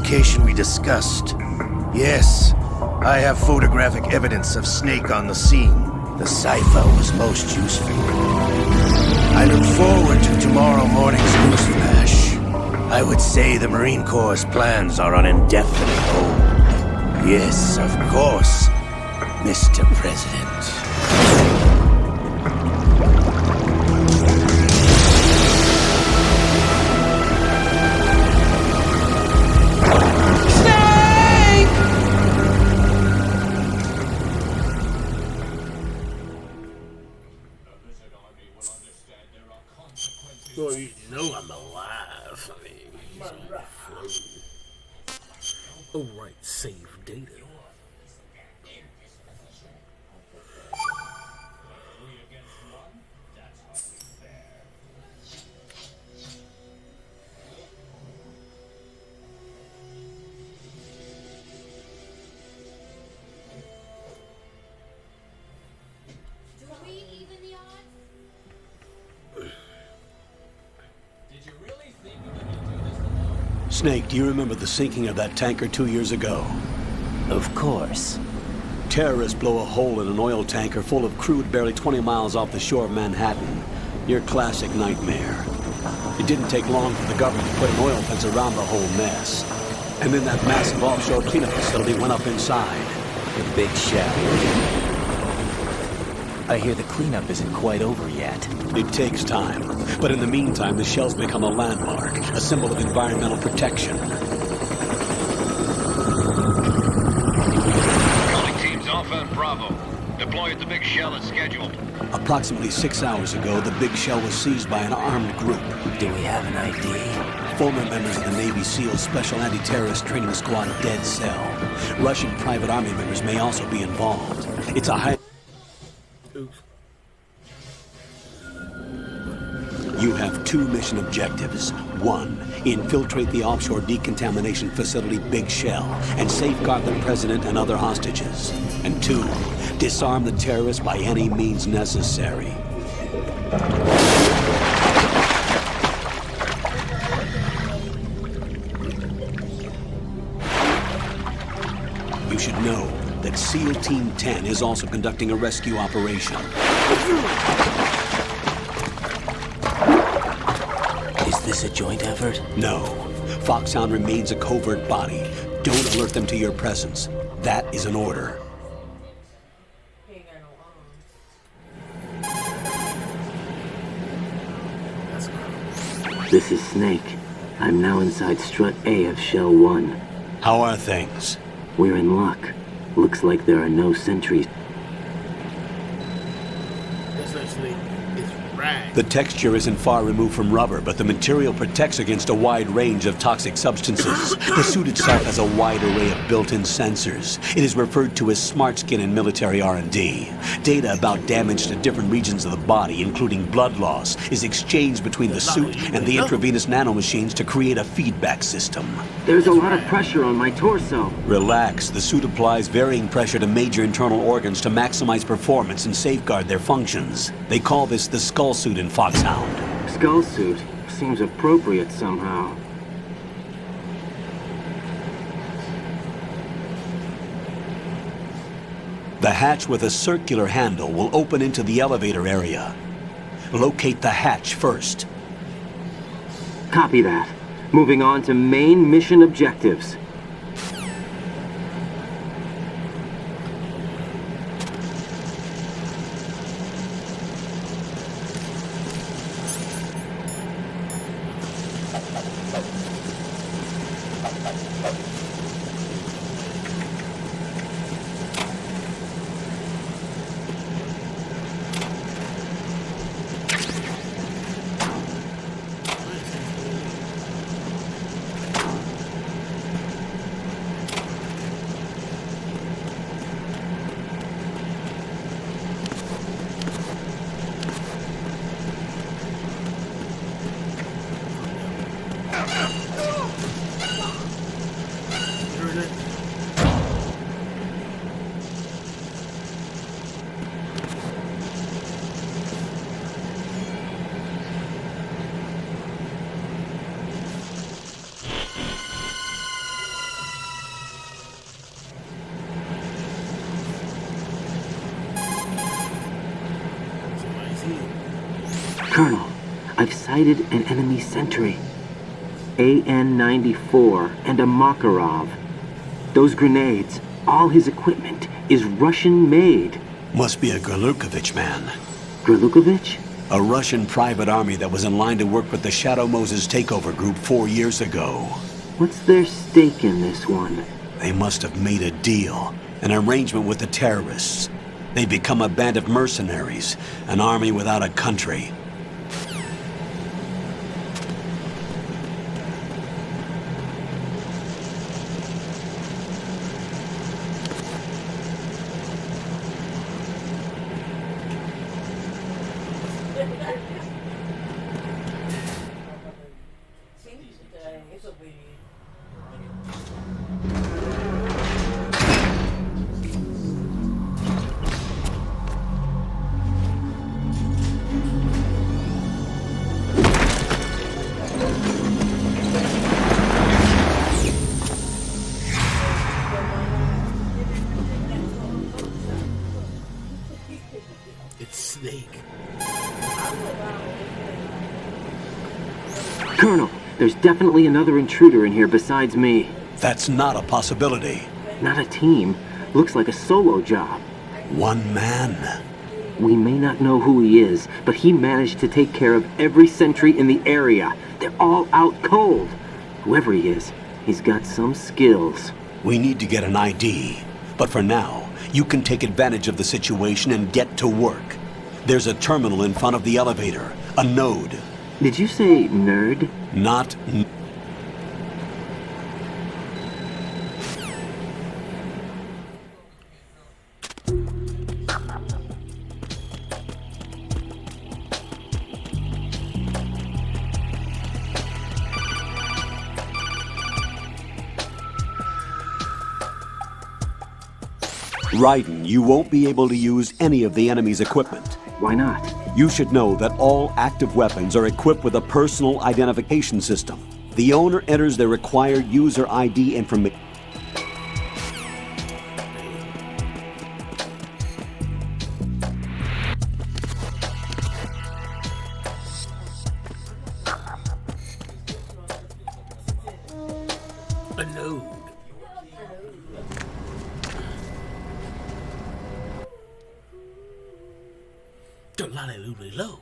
location we discussed. Yes, I have photographic evidence of Snake on the scene. The cipher was most useful. I look forward to tomorrow morning's news flash. I would say the Marine Corps' plans are on indefinite hold. Yes, of course, Mr. President. Well, you know I'm alive. I mean, oh right, save data. Snake, do you remember the sinking of that tanker 2 years ago? Of course. Terrorists blow a hole in an oil tanker full of crude barely 20 miles off the shore of Manhattan. Your classic nightmare. It didn't take long for the government to put an oil fence around the whole mess. And then that massive offshore cleanup facility went up inside. The big shell. I hear the cleanup isn't quite over yet. It takes time. But in the meantime, the shell's become a landmark, a symbol of environmental protection. Calling teams Alpha and Bravo. Deploy at the big shell as scheduled. Approximately 6 hours ago, the big shell was seized by an armed group. Do we have an ID? Former members of the Navy SEALs Special Anti-Terrorist Training Squad Dead Cell. Russian private army members may also be involved. It's a high... Oops. You have 2 mission objectives. 1, infiltrate the offshore decontamination facility Big Shell and safeguard the president and other hostages. And 2, disarm the terrorists by any means necessary. You should know that SEAL Team 10 is also conducting a rescue operation. Is this a joint effort? No. Foxhound remains a covert body. Don't alert them to your presence. That is an order. This is Snake. I'm now inside Strut A of Shell 1. How are things? We're in luck. Looks like there are no sentries. That's actually it's rag. The texture isn't far removed from rubber, but the material protects against a wide range of toxic substances. The suit itself has a wide array of built-in sensors. It is referred to as smart skin in military R&D. Data about damage to different regions of the body, including blood loss, is exchanged between the suit and the intravenous nanomachines to create a feedback system. There's a lot of pressure on my torso. Relax. The suit applies varying pressure to major internal organs to maximize performance and safeguard their functions. They call this the skull suit in Foxhound. Skull suit seems appropriate somehow. The hatch with a circular handle will open into the elevator area. Locate the hatch first. Copy that. Moving on to main mission objectives. Colonel, I've sighted an enemy sentry. AN-94 and a Makarov. Those grenades, all his equipment, is Russian-made. Must be a Gralukovich man. Gralukovich? A Russian private army that was in line to work with the Shadow Moses takeover group 4 years ago. What's their stake in this one? They must have made a deal, an arrangement with the terrorists. They become a band of mercenaries, an army without a country. Colonel, there's definitely another intruder in here besides me. That's not a possibility. Not a team. Looks like a solo job. One man. We may not know who he is, but he managed to take care of every sentry in the area. They're all out cold. Whoever he is, he's got some skills. We need to get an ID. But for now, you can take advantage of the situation and get to work. There's a terminal in front of the elevator. A node. Did you say nerd? Not Raiden, you won't be able to use any of the enemy's equipment. Why not? You should know that all active weapons are equipped with a personal identification system. The owner enters their required user ID information. A node. Absolutely low.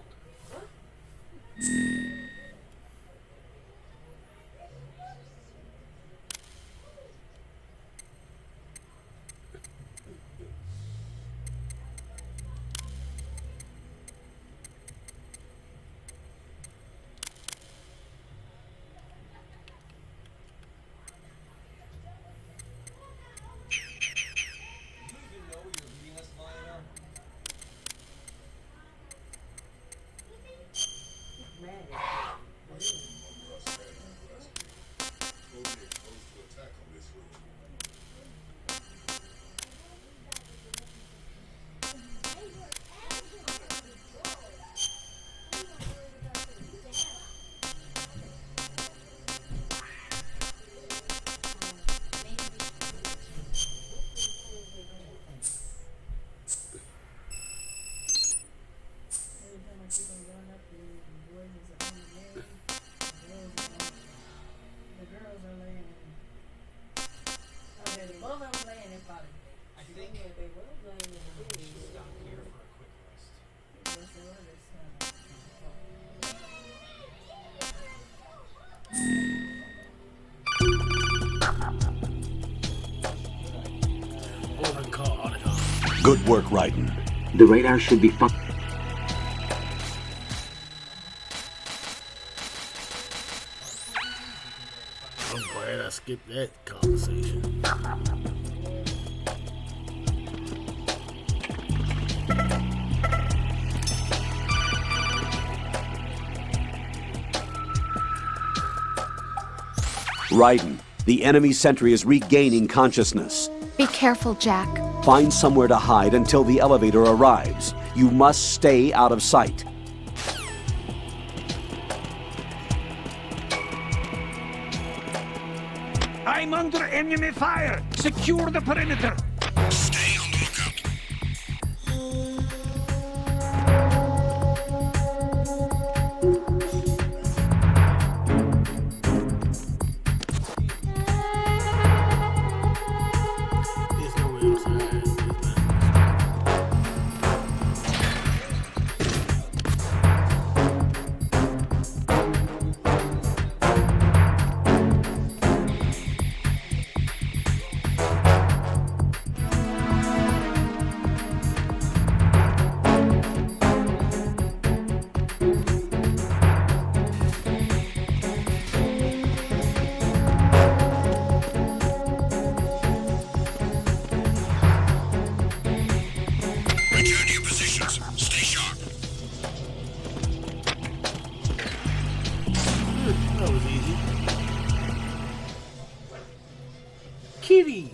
Good work, Raiden. The radar should be I'm glad I skipped that conversation. Raiden, the enemy sentry is regaining consciousness. Be careful, Jack. Find somewhere to hide until the elevator arrives. You must stay out of sight. I'm under enemy fire! Secure the perimeter! Stay on the lookout. Navy.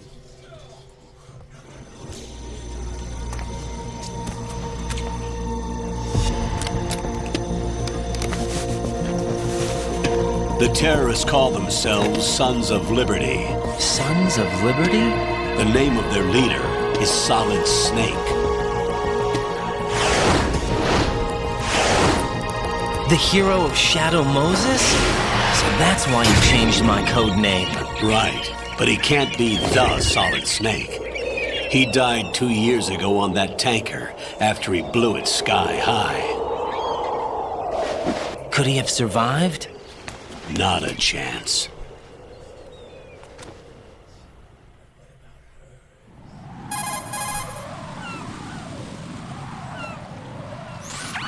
The terrorists call themselves Sons of Liberty. Sons of Liberty? The name of their leader is Solid Snake. The hero of Shadow Moses? So that's why you changed my code name. Right, but he can't be the Solid Snake. He died 2 years ago on that tanker after he blew it sky high. Could he have survived? Not a chance.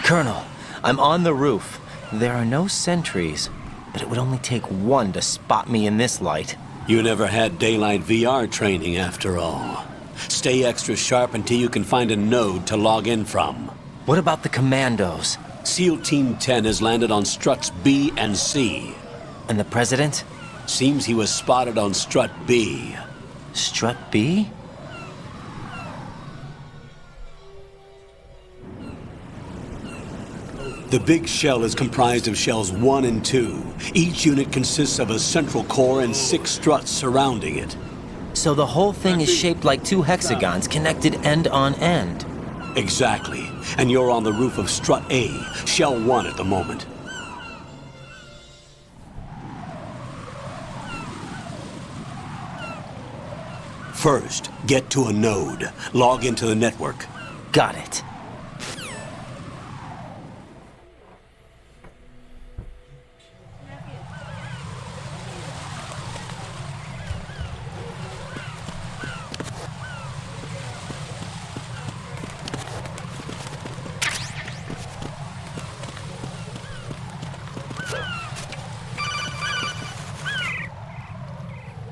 Colonel, I'm on the roof. There are no sentries, but it would only take one to spot me in this light. You never had daylight VR training after all. Stay extra sharp until you can find a node to log in from. What about the commandos? SEAL Team 10 has landed on struts B and C. And the president? Seems he was spotted on strut B. Strut B? The big shell is comprised of shells 1 and 2. Each unit consists of a central core and 6 struts surrounding it. So the whole thing is shaped like 2 hexagons connected end on end. Exactly. And you're on the roof of strut A, shell 1 at the moment. First, get to a node. Log into the network. Got it.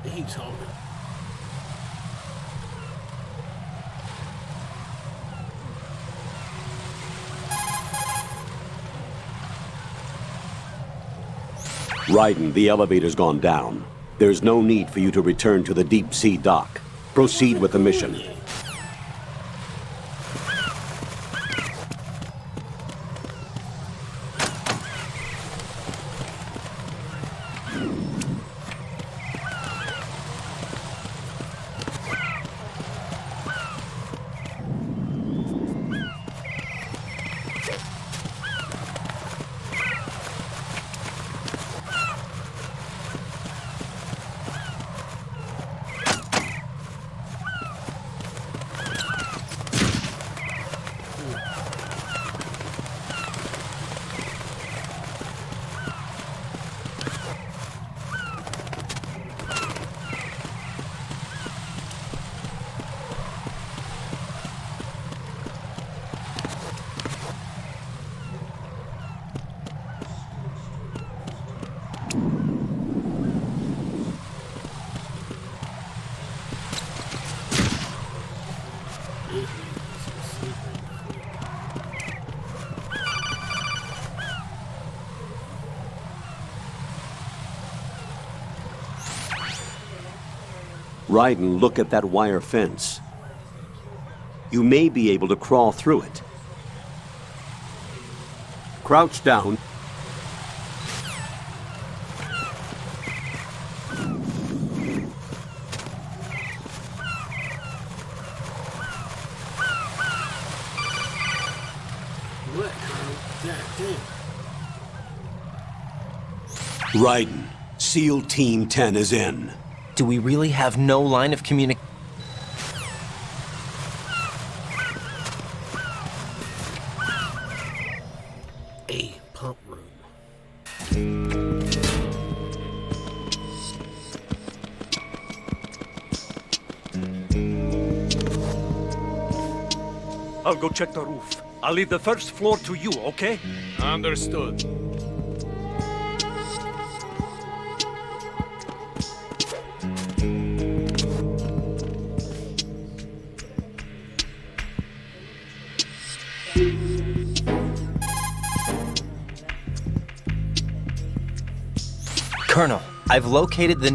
He's holding. Raiden, the elevator's gone down. There's no need for you to return to the deep sea dock. Proceed with the mission. Raiden, look at that wire fence. You may be able to crawl through it. Crouch down. What? God damn. Raiden, SEAL Team 10 is in. Do we really have no line of communication? A pump room. I'll go check the roof. I'll leave the first floor to you, okay? Understood. Colonel, I've located the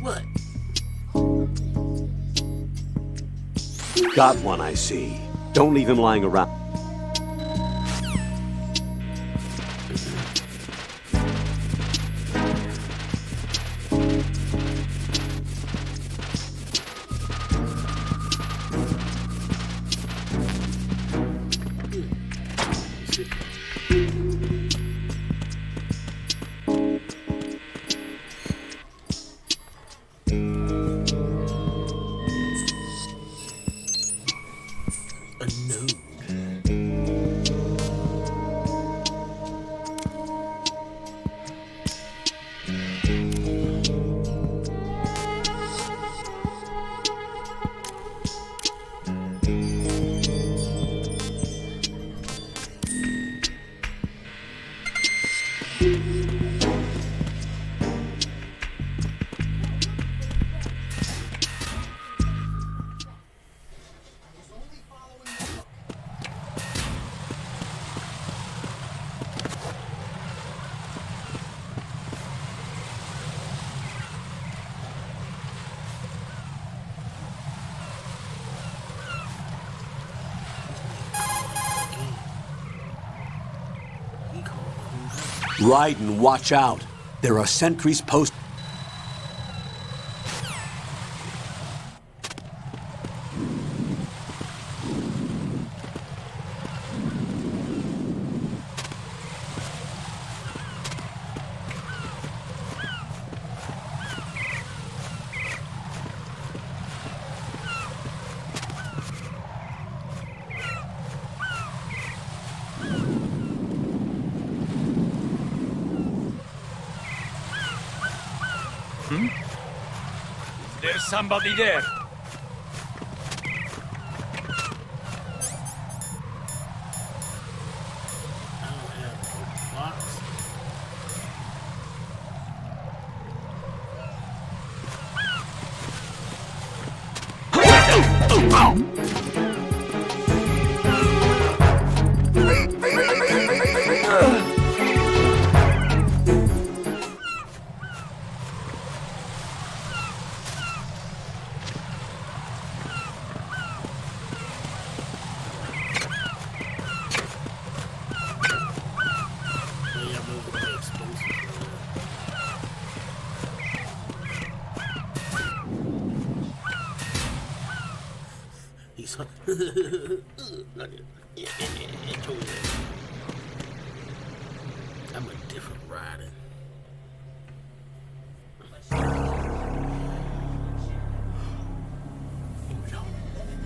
What? Got one, I see. Don't leave him lying around. Raiden, watch out. There are sentries posted. There's somebody there. I'm a different rider.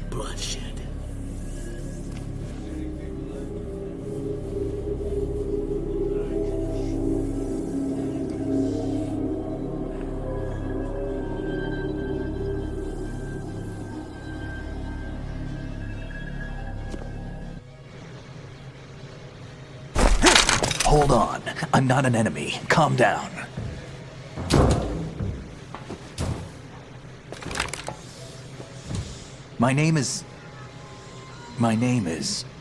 Bloodshed. Hold on. I'm not an enemy. Calm down. My name is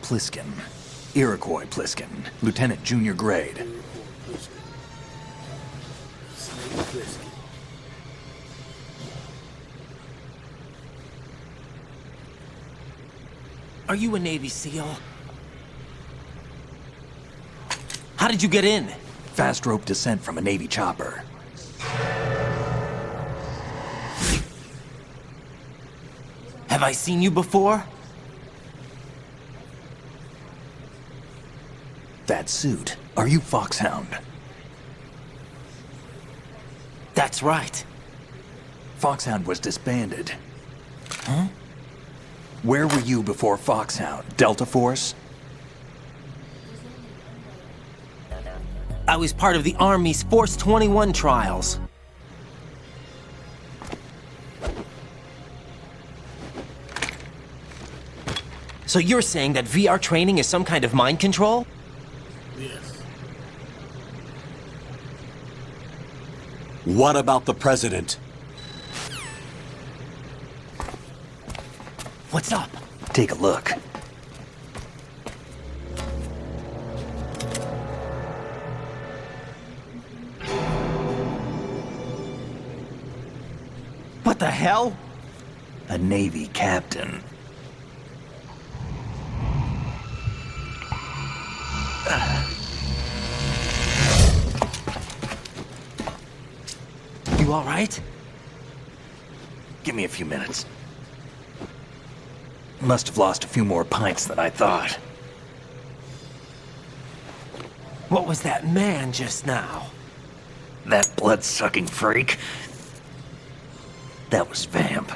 Pliskin. Iroquois Pliskin. Lieutenant Junior Grade. Are you a Navy SEAL? How did you get in? Fast rope descent from a Navy chopper. Have I seen you before? That suit. Are you Foxhound? That's right. Foxhound was disbanded. Huh? Where were you before Foxhound? Delta Force? I was part of the Army's Force 21 trials. So you're saying that VR training is some kind of mind control? Yes. What about the president? What's up? Take a look. What the hell? A Navy captain. You all right? Give me a few minutes. Must have lost a few more pints than I thought. What was that man just now? That blood-sucking freak. That was Vamp.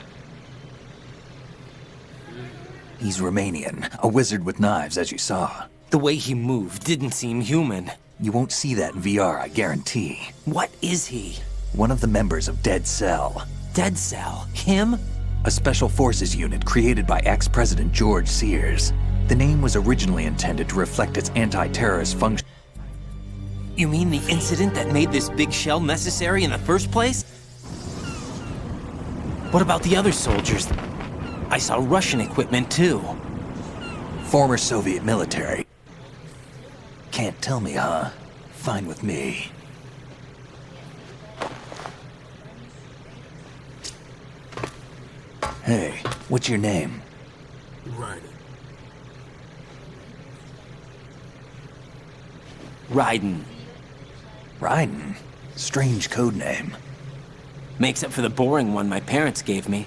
He's Romanian, a wizard with knives, as you saw. The way he moved didn't seem human. You won't see that in VR, I guarantee. What is he? One of the members of Dead Cell. Dead Cell? Him? A special forces unit created by ex-President George Sears. The name was originally intended to reflect its anti-terrorist function. You mean the incident that made this big shell necessary in the first place? What about the other soldiers? I saw Russian equipment too. Former Soviet military. Can't tell me, huh? Fine with me. Hey, what's your name? Raiden. Raiden? Strange code name. Makes up for the boring one my parents gave me.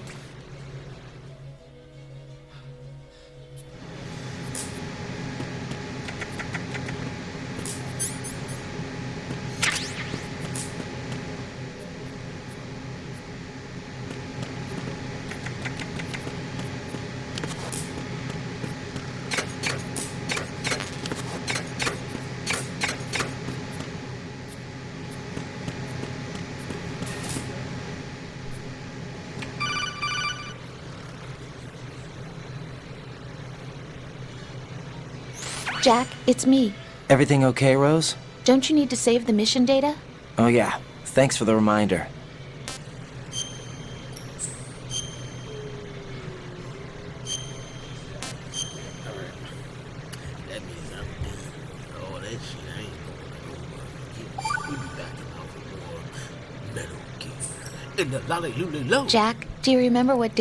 Jack, it's me. Everything okay, Rose? Don't you need to save the mission data? Oh yeah, thanks for the reminder. That means I'm done. All that shit I ain't gonna do. We'll be back in for more Metal Gear. In the Lolly Lulu Low. Jack, do you remember what day